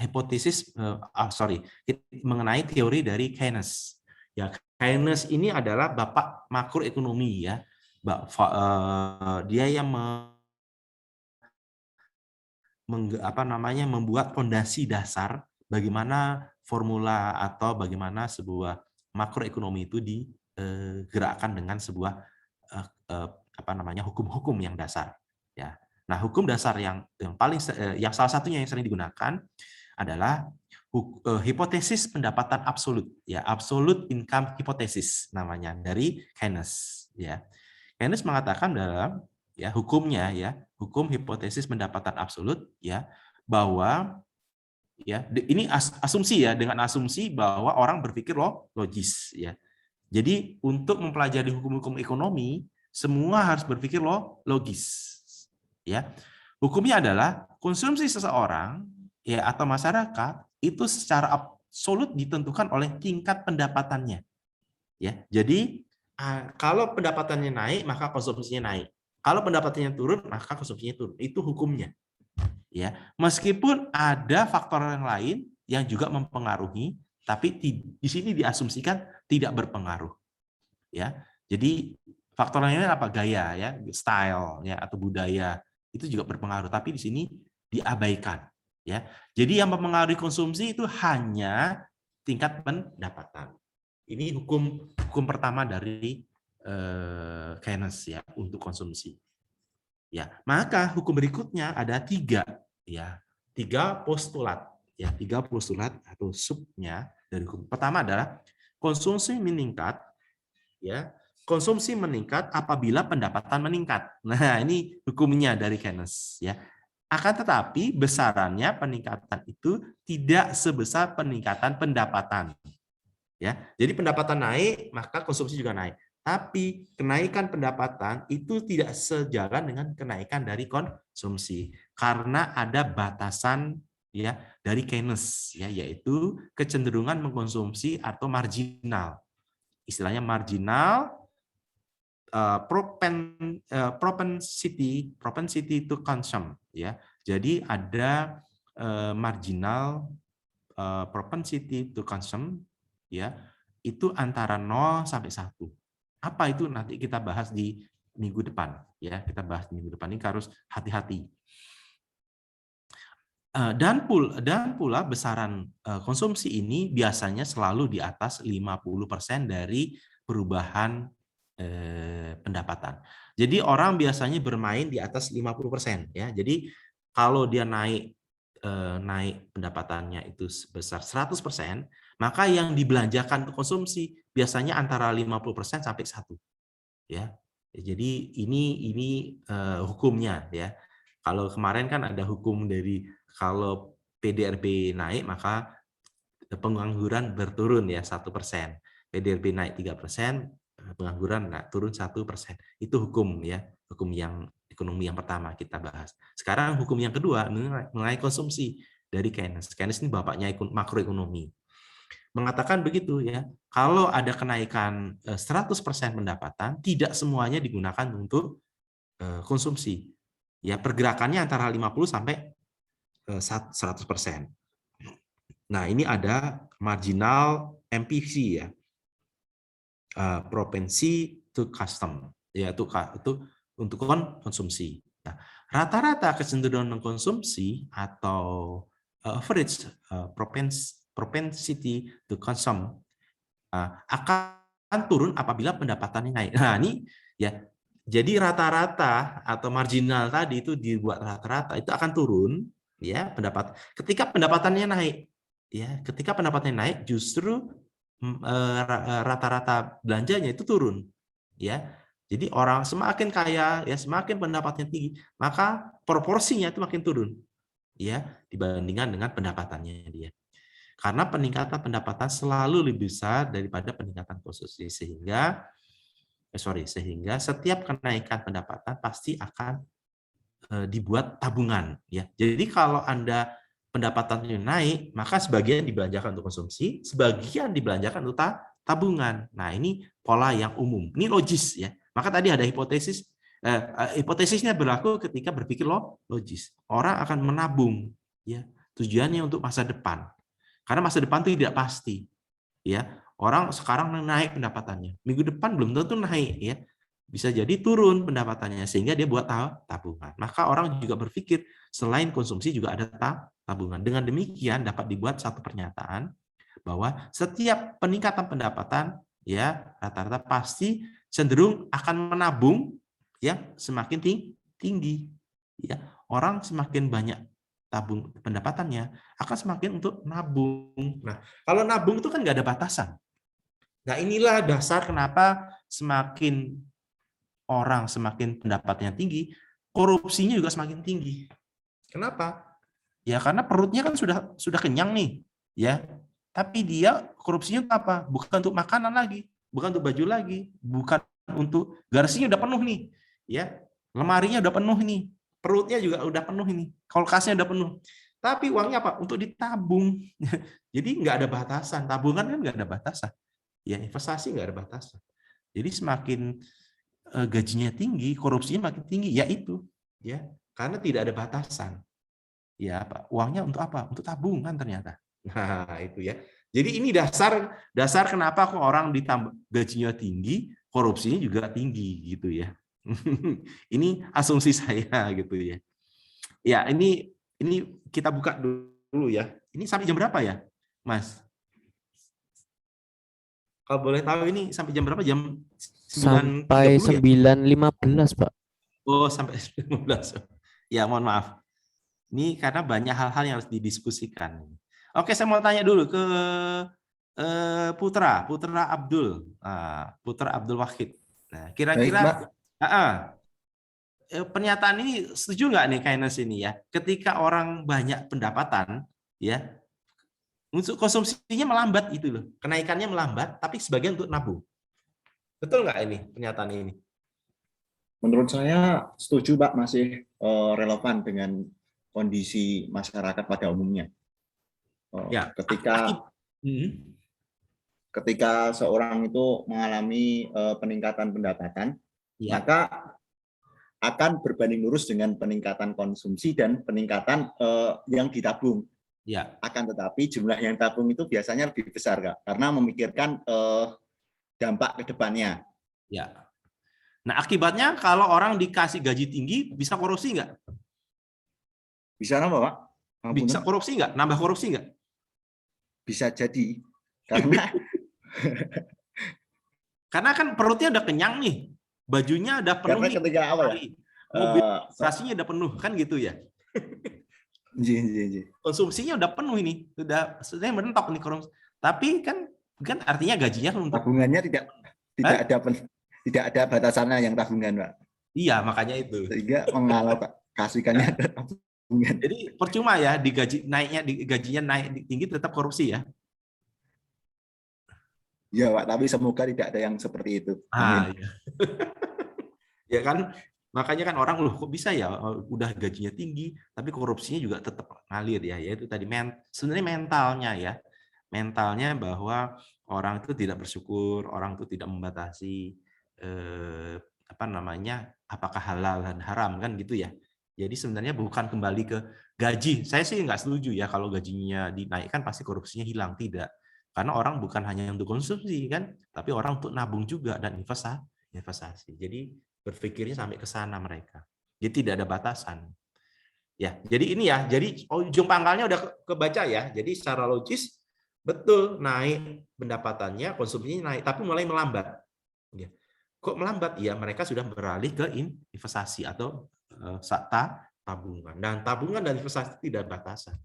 Speaker 1: hipotesis mengenai teori dari Keynes. Ya, Keynes ini adalah bapak makroekonomi ya. Dia yang membuat fondasi dasar bagaimana formula atau bagaimana sebuah makroekonomi itu digerakkan dengan sebuah hukum-hukum yang dasar ya. Nah, hukum dasar yang salah satunya yang sering digunakan adalah hipotesis pendapatan absolut ya, absolute income hypothesis namanya, dari Keynes ya. Keynes mengatakan dalam ya hukumnya ya, hukum hipotesis pendapatan absolut ya, bahwa ya ini asumsi ya, dengan asumsi bahwa orang berpikir logis ya. Jadi untuk mempelajari hukum-hukum ekonomi semua harus berpikir logis ya. Hukumnya adalah konsumsi seseorang ya atau masyarakat itu secara absolut ditentukan oleh tingkat pendapatannya ya. Jadi kalau pendapatannya naik maka konsumsinya naik. Kalau pendapatannya turun, maka konsumsinya turun. Itu hukumnya. Ya, meskipun ada faktor yang lain yang juga mempengaruhi, tapi di sini diasumsikan tidak berpengaruh. Ya, jadi faktor lainnya apa? Gaya, ya, style, ya, atau budaya itu juga berpengaruh, tapi di sini diabaikan. Ya, jadi yang mempengaruhi konsumsi itu hanya tingkat pendapatan. Ini hukum pertama dari Keynes ya untuk konsumsi. Ya, maka hukum berikutnya ada tiga postulat ya, tiga postulat atau subnya dari hukum. Pertama adalah konsumsi meningkat ya, konsumsi meningkat apabila pendapatan meningkat. Nah, ini hukumnya dari Keynes ya. Akan tetapi besarannya peningkatan itu tidak sebesar peningkatan pendapatan. Ya, jadi pendapatan naik maka konsumsi juga naik. Tapi kenaikan pendapatan itu tidak sejalan dengan kenaikan dari konsumsi karena ada batasan ya dari Keynes ya, yaitu kecenderungan mengkonsumsi atau marginal. Istilahnya marginal propensity to consume ya. Jadi ada marginal propensity to consume ya, itu antara 0 sampai 1. Apa itu nanti kita bahas di minggu depan ya, kita bahas di minggu depan, ini harus hati-hati. Dan pula besaran konsumsi ini biasanya selalu di atas 50% dari perubahan pendapatan. Jadi orang biasanya bermain di atas 50% ya. Jadi kalau dia naik pendapatannya itu sebesar 100%, maka yang dibelanjakan untuk konsumsi biasanya antara 50% sampai 1. Ya. Jadi ini hukumnya ya. Kalau kemarin kan ada hukum dari kalau PDRB naik maka pengangguran berturun ya 1%. PDRB naik 3%, pengangguran turun 1%. Itu hukum ya, hukum yang ekonomi yang pertama kita bahas. Sekarang hukum yang kedua mengenai konsumsi dari Keynes. Keynes ini bapaknya makroekonomi. Mengatakan begitu ya, kalau ada kenaikan 100% pendapatan, tidak semuanya digunakan untuk konsumsi. Ya, pergerakannya antara 50 sampai 100%. Nah, ini ada marginal MPC ya. Propensity to custom, yaitu untuk konsumsi. Nah, rata-rata kecenderungan mengkonsumsi atau average propensity to consume akan turun apabila pendapatannya naik. Nah, ini ya. Jadi rata-rata atau marginal tadi itu dibuat rata-rata itu akan turun ya pendapat. Ketika pendapatannya naik ya, ketika pendapatannya naik justru rata-rata belanjanya itu turun ya. Jadi orang semakin kaya ya, semakin pendapatnya tinggi, maka proporsinya itu makin turun ya dibandingkan dengan pendapatannya dia. Karena peningkatan pendapatan selalu lebih besar daripada peningkatan konsumsi, sehingga setiap kenaikan pendapatan pasti akan dibuat tabungan ya. Jadi kalau Anda pendapatannya naik, maka sebagian dibelanjakan untuk konsumsi, sebagian dibelanjakan untuk tabungan. Nah, ini pola yang umum. Ini logis ya. Maka tadi ada hipotesis hipotesisnya berlaku ketika berpikir logis. Orang akan menabung, ya, tujuannya untuk masa depan. Karena masa depan itu tidak pasti, ya. Orang sekarang naik pendapatannya, minggu depan belum tentu naik, ya. Bisa jadi turun pendapatannya sehingga dia buat tabungan. Maka orang juga berpikir selain konsumsi juga ada tabungan. Dengan demikian dapat dibuat satu pernyataan bahwa setiap peningkatan pendapatan, ya, rata-rata pasti cenderung akan menabung yang semakin tinggi, ya. Orang semakin banyak tabung pendapatannya akan semakin untuk nabung. Nah, kalau nabung itu kan nggak ada batasan. Nah, inilah dasar kenapa semakin orang semakin pendapatnya tinggi, korupsinya juga semakin tinggi. Kenapa? Ya karena perutnya kan sudah kenyang nih, ya. Tapi dia korupsinya untuk apa? Bukan untuk makanan lagi, bukan untuk baju lagi, bukan untuk garasinya udah penuh nih, ya. Lemarinya udah penuh nih, perutnya juga udah penuh ini, kulkasnya udah penuh. Tapi uangnya apa? Untuk ditabung. Jadi nggak ada batasan. Tabungan kan nggak ada batasan. Ya, investasi nggak ada batasan. Jadi semakin gajinya tinggi, korupsinya makin tinggi, ya itu, ya, karena tidak ada batasan. Ya, uangnya untuk apa? Untuk tabungan ternyata. Nah, itu ya. Jadi ini dasar kenapa kok orang ditambah gajinya tinggi, korupsinya juga tinggi gitu ya. Ini asumsi saya gitu ya. Ya, ini kita buka dulu ya. Ini sampai jam berapa ya, Mas? Kalau boleh tahu ini sampai jam berapa? Jam 9.30
Speaker 2: sampai
Speaker 1: ya?
Speaker 2: 9.15, Pak.
Speaker 1: Oh, sampai 9.15. Ya, mohon maaf. Ini karena banyak hal-hal yang harus didiskusikan. Oke, saya mau tanya dulu ke Putra Abdul. Putra Abdul Wahid. Nah, kira-kira pernyataan ini setuju nggak nih Kainos ini ya? Ketika orang banyak pendapatan, ya, untuk konsumsinya melambat itu loh, kenaikannya melambat, tapi sebagian untuk nabung. Betul nggak ini pernyataan ini?
Speaker 14: Menurut saya setuju, Pak, masih relevan dengan kondisi masyarakat pada umumnya.
Speaker 1: Ya,
Speaker 14: ketika seorang itu mengalami peningkatan pendapatan,
Speaker 1: ya,
Speaker 14: maka akan berbanding lurus dengan peningkatan konsumsi dan peningkatan yang ditabung.
Speaker 1: Ya.
Speaker 14: Akan tetapi jumlah yang tabung itu biasanya lebih besar, Kak, karena memikirkan dampak ke depannya.
Speaker 1: Ya. Nah, akibatnya kalau orang dikasih gaji tinggi bisa korupsi nggak?
Speaker 14: Bisa nambah, Pak?
Speaker 1: Bisa korupsi nggak? Nambah korupsi nggak?
Speaker 14: Bisa jadi, karena
Speaker 1: karena kan perutnya udah kenyang nih, bajunya udah penuh
Speaker 14: karena
Speaker 1: nih,
Speaker 14: ketika apa ya?
Speaker 1: mobilisasinya udah penuh kan gitu ya. Konsumsinya udah penuh ini, sudah mentok nih korupsi. Tapi kan artinya gajinya kan untuk
Speaker 14: tabungannya tidak ada batasannya yang tabungan, Pak.
Speaker 1: Iya, makanya itu.
Speaker 14: Sehingga mengalokasikannya ke tabungan.
Speaker 1: Jadi percuma ya gajinya naik tinggi tetap korupsi ya.
Speaker 14: Ya, Pak, tapi semoga tidak ada yang seperti itu.
Speaker 1: Iya. Ya kan, makanya kan orang loh kok bisa ya udah gajinya tinggi tapi korupsinya juga tetap ngalir ya. Yaitu tadi sebenarnya mentalnya ya. Mentalnya bahwa orang itu tidak bersyukur, orang itu tidak membatasi apakah halal dan haram kan gitu ya. Jadi sebenarnya bukan kembali ke gaji. Saya sih nggak setuju ya kalau gajinya dinaikkan pasti korupsinya hilang, tidak. Karena orang bukan hanya untuk konsumsi kan, tapi orang untuk nabung juga dan investasi. Jadi berpikirnya sampai ke sana mereka. Jadi tidak ada batasan. Ya, jadi ini ya. Jadi ujung pangkalnya udah kebaca ya. Jadi secara logis betul naik pendapatannya, konsumsinya naik, tapi mulai melambat. Ya. Kok melambat? Ya mereka sudah beralih ke investasi atau tabungan. Dan tabungan dan investasi tidak ada batasan.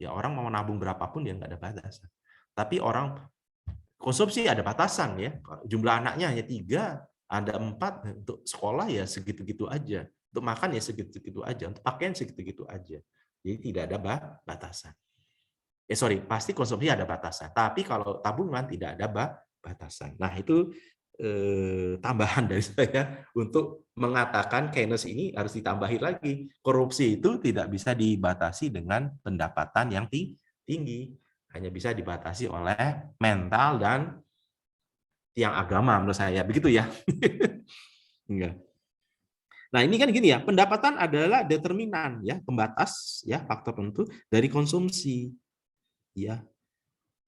Speaker 1: Ya orang mau nabung berapapun dia nggak ada batasan. Tapi orang konsumsi ada batasan ya. Jumlah anaknya hanya 3, ada 4 untuk sekolah ya segitu-gitu aja. Untuk makan ya segitu-gitu aja. Untuk pakaian segitu-gitu aja. Jadi tidak ada batasan. Pasti konsumsi ada batasan. Tapi kalau tabungan tidak ada batasan. Nah itu tambahan dari saya untuk mengatakan Keynes ini harus ditambahi lagi. Korupsi itu tidak bisa dibatasi dengan pendapatan yang tinggi. Hanya bisa dibatasi oleh mental dan tiang agama menurut saya. Begitu ya. Enggak. Nah, ini kan gini ya, pendapatan adalah determinan ya, pembatas ya, faktor penentu dari konsumsi. Ya.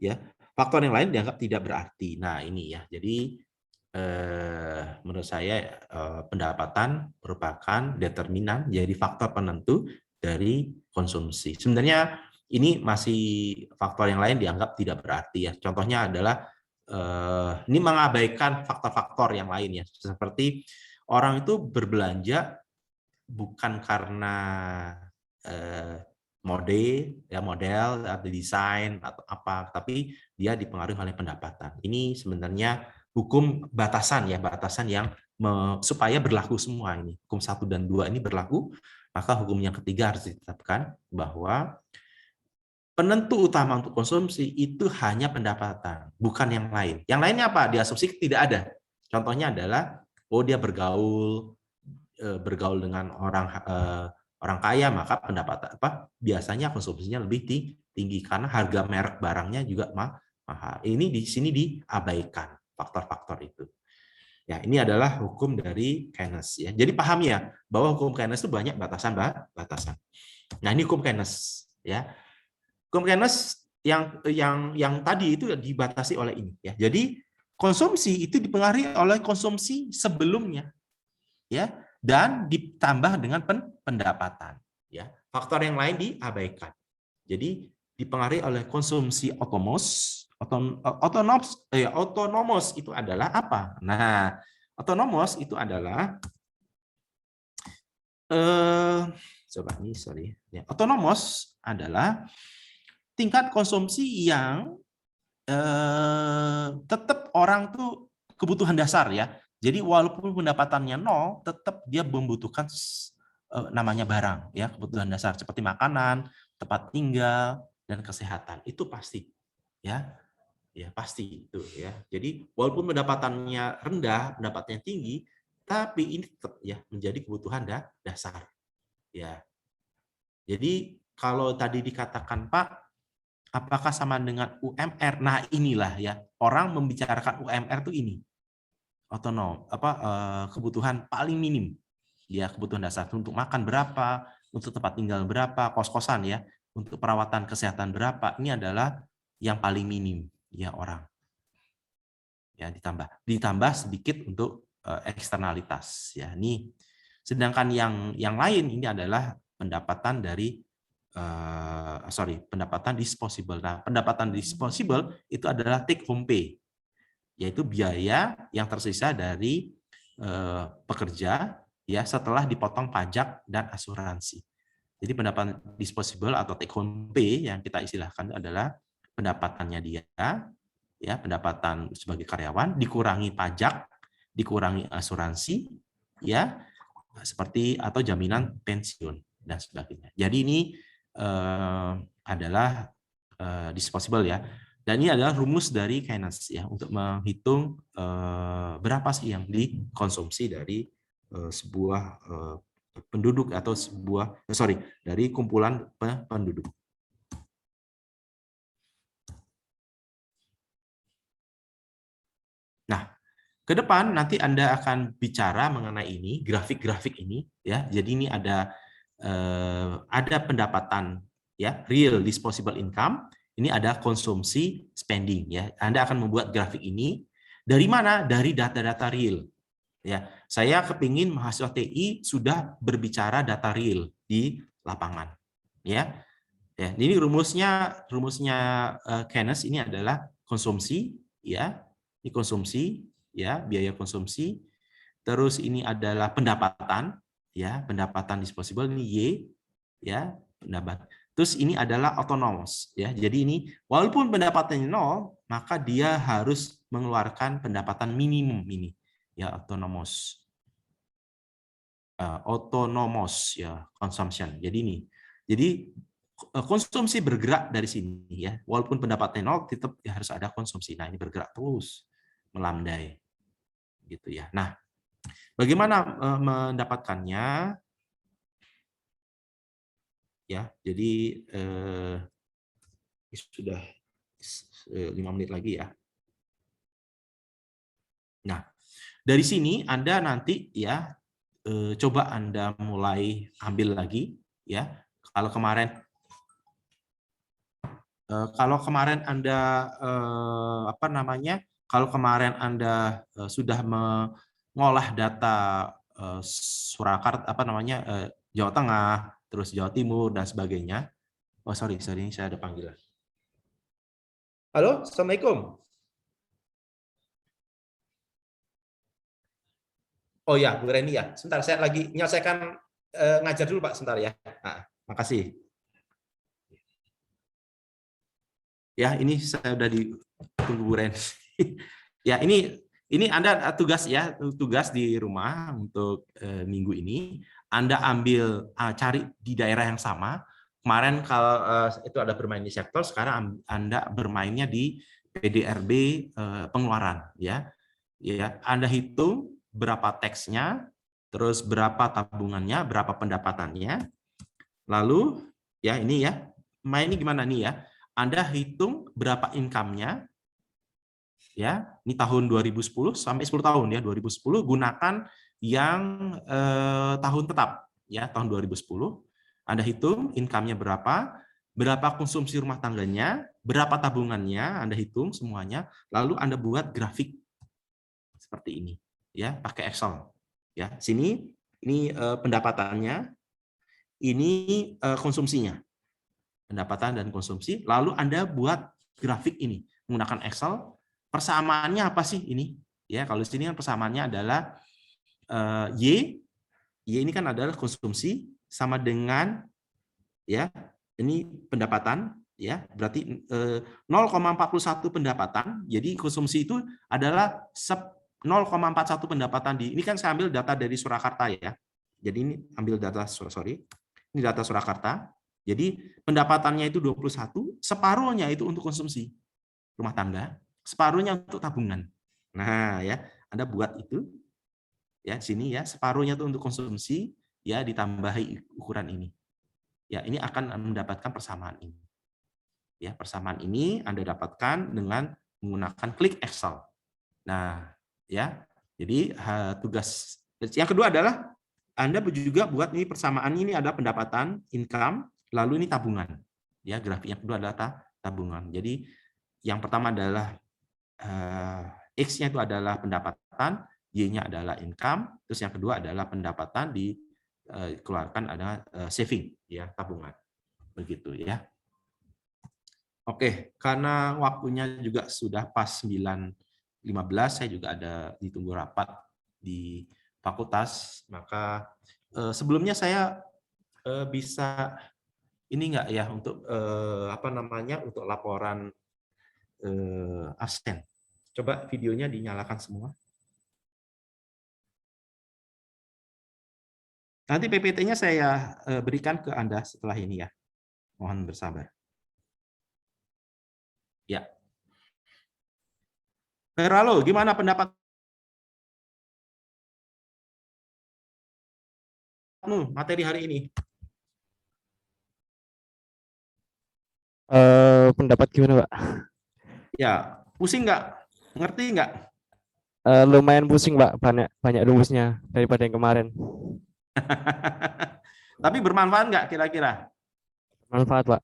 Speaker 1: Ya. Faktor yang lain dianggap tidak berarti. Nah, ini ya. Jadi menurut saya pendapatan merupakan determinan, jadi faktor penentu dari konsumsi. Sebenarnya ini masih faktor yang lain dianggap tidak berarti ya. Contohnya adalah ini mengabaikan faktor-faktor yang lain ya, seperti orang itu berbelanja bukan karena model atau desain atau apa, tapi dia dipengaruhi oleh pendapatan. Ini sebenarnya hukum batasan ya, batasan yang supaya berlaku semua ini. Hukum 1 dan 2 ini berlaku, maka hukum yang ketiga harus ditetapkan bahwa penentu utama untuk konsumsi itu hanya pendapatan, bukan yang lain. Yang lainnya apa? Di asumsi tidak ada. Contohnya adalah, dia bergaul dengan orang kaya, maka pendapatan biasanya konsumsinya lebih tinggi karena harga merek barangnya juga mahal. Ini di sini diabaikan faktor-faktor itu. Ya, ini adalah hukum dari Keynes ya. Jadi paham ya bahwa hukum Keynes itu banyak batasan. Nah, ini hukum Keynes ya. Hukum Keynes yang tadi itu dibatasi oleh ini ya. Jadi konsumsi itu dipengaruhi oleh konsumsi sebelumnya ya, dan ditambah dengan pendapatan ya. Faktor yang lain diabaikan. Jadi dipengaruhi oleh konsumsi otonomos itu adalah apa? Nah, otonomos itu adalah otonomos adalah tingkat konsumsi yang tetap orang tuh kebutuhan dasar ya. Jadi walaupun pendapatannya 0, tetap dia membutuhkan namanya barang ya, kebutuhan dasar seperti makanan, tempat tinggal, dan kesehatan. Itu pasti ya. Ya, pasti itu ya. Jadi walaupun pendapatannya rendah, pendapatannya tinggi, tapi ini tetap ya menjadi kebutuhan dasar. Ya. Jadi kalau tadi dikatakan, Pak, apakah sama dengan UMR? Nah, inilah ya, orang membicarakan UMR itu ini. Otonom, kebutuhan paling minim. Ya, kebutuhan dasar untuk makan berapa, untuk tempat tinggal berapa, kos-kosan ya, untuk perawatan kesehatan berapa. Ini adalah yang paling minim ya orang. Ya, ditambah sedikit untuk eksternalitas ya. Ini sedangkan yang lain ini adalah pendapatan dari pendapatan disposable. Nah, pendapatan disposable itu adalah take home pay, yaitu biaya yang tersisa dari pekerja ya setelah dipotong pajak dan asuransi. Jadi pendapatan disposable atau take home pay yang kita istilahkan adalah pendapatannya dia ya, pendapatan sebagai karyawan dikurangi pajak, dikurangi asuransi ya, seperti atau jaminan pensiun dan sebagainya. Jadi ini adalah disposable ya. Dan ini adalah rumus dari Keynes ya untuk menghitung berapa sih yang dikonsumsi dari sebuah penduduk atau dari kumpulan penduduk. Nah, ke depan nanti Anda akan bicara mengenai ini, grafik-grafik ini ya. Jadi ini ada pendapatan ya, real disposable income. Ini ada konsumsi spending ya. Anda akan membuat grafik ini dari mana? Dari data-data real. Ya, saya kepingin mahasiswa TI sudah berbicara data real di lapangan. Ya. Ya, ini rumusnya Keynes ini adalah konsumsi ya. Ini konsumsi ya, biaya konsumsi. Terus ini adalah pendapatan ya, pendapatan disposable ini Y ya, pendapatan. Terus ini adalah otonomos ya. Jadi ini walaupun pendapatannya 0, maka dia harus mengeluarkan pendapatan minimum ini ya, otonomos. Otonomos ya, consumption. Jadi ini. Jadi konsumsi bergerak dari sini ya. Walaupun pendapatannya 0, tetap harus ada konsumsi. Nah, ini bergerak terus melandai. Gitu ya. Nah, bagaimana mendapatkannya? Ya, jadi sudah 5 menit lagi ya. Nah, dari sini Anda nanti ya coba Anda mulai ambil lagi ya. Kalau kemarin Anda kalau kemarin Anda sudah mengolah data Surakarta Jawa Tengah, terus Jawa Timur dan sebagainya. Oh sorry ini saya ada panggilan. Halo, Assalamualaikum. Oh ya, Bu Reni ya. Sebentar, saya lagi menyelesaikan ngajar dulu Pak, sebentar ya. Nah, makasih. Ya, ini saya udah ditunggu Bu Reni. Ya, ini Anda tugas di rumah untuk minggu ini. Anda ambil cari di daerah yang sama. Kemarin kalau itu ada bermain di sektor, sekarang Anda bermainnya di PDRB pengeluaran ya. Ya, Anda hitung berapa teksnya, terus berapa tabungannya, berapa pendapatannya. Lalu ya ini ya, mainnya gimana nih ya? Anda hitung berapa income-nya. Ya, ini tahun 2010 sampai 10 tahun ya, 2010 gunakan yang tahun tetap ya, tahun 2010. Anda hitung income-nya berapa konsumsi rumah tangganya, berapa tabungannya, Anda hitung semuanya, lalu Anda buat grafik seperti ini ya, pakai Excel. Ya, sini ini pendapatannya, ini konsumsinya. Pendapatan dan konsumsi, lalu Anda buat grafik ini menggunakan Excel. Persamaannya apa sih ini? Ya, kalau di sini kan persamaannya adalah Y ini kan adalah konsumsi sama dengan ya, ini pendapatan ya, berarti 0,41 pendapatan. Jadi konsumsi itu adalah 0,41 pendapatan ini kan saya ambil data dari Surakarta ya. Jadi ini ambil data ini data Surakarta. Jadi pendapatannya itu 21, separuhnya itu untuk konsumsi rumah tangga, separuhnya untuk tabungan. Nah, ya, Anda buat itu ya sini ya, separuhnya itu untuk konsumsi ya, ditambahi ukuran ini. Ya, ini akan mendapatkan persamaan ini. Ya, persamaan ini Anda dapatkan dengan menggunakan klik Excel. Nah, ya. Jadi tugas yang kedua adalah Anda juga buat ini persamaan ini ada pendapatan, income, lalu ini tabungan. Ya, grafik yang kedua adalah tabungan. Jadi yang pertama adalah X-nya itu adalah pendapatan, Y-nya adalah income, terus yang kedua adalah pendapatan dikeluarkan adalah saving, ya, tabungan. Begitu ya. Oke, karena waktunya juga sudah pas 9.15, saya juga ada ditunggu rapat di fakultas, maka sebelumnya saya bisa ini enggak ya untuk untuk laporan absen. Coba videonya dinyalakan semua. Nanti PPT-nya saya berikan ke Anda setelah ini ya. Mohon bersabar. Ya. Heralo, gimana pendapatmu materi hari ini?
Speaker 2: Pendapat gimana, Pak?
Speaker 1: Ya, pusing nggak? Ngerti nggak?
Speaker 2: Lumayan pusing, Pak. Banyak rumusnya daripada yang kemarin.
Speaker 1: Tapi bermanfaat nggak kira-kira?
Speaker 2: Manfaat, Pak.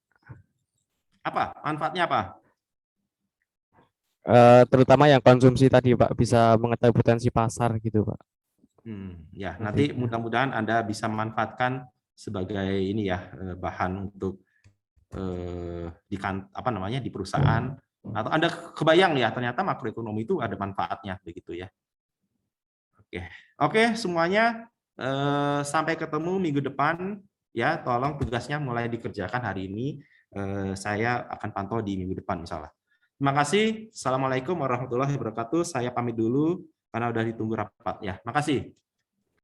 Speaker 1: Apa? Manfaatnya apa?
Speaker 2: Terutama yang konsumsi tadi, Pak, bisa mengetahui potensi pasar gitu, Pak.
Speaker 1: Ya, nanti mudah-mudahan Anda bisa manfaatkan sebagai ini ya, bahan untuk di perusahaan, atau Anda kebayang ya ternyata makroekonomi itu ada manfaatnya begitu ya. Oke semuanya, sampai ketemu minggu depan ya. Tolong tugasnya mulai dikerjakan hari ini. Saya akan pantau di minggu depan insyaallah. Terima kasih. Assalamualaikum warahmatullahi wabarakatuh. Saya pamit dulu karena udah ditunggu rapat ya. Makasih.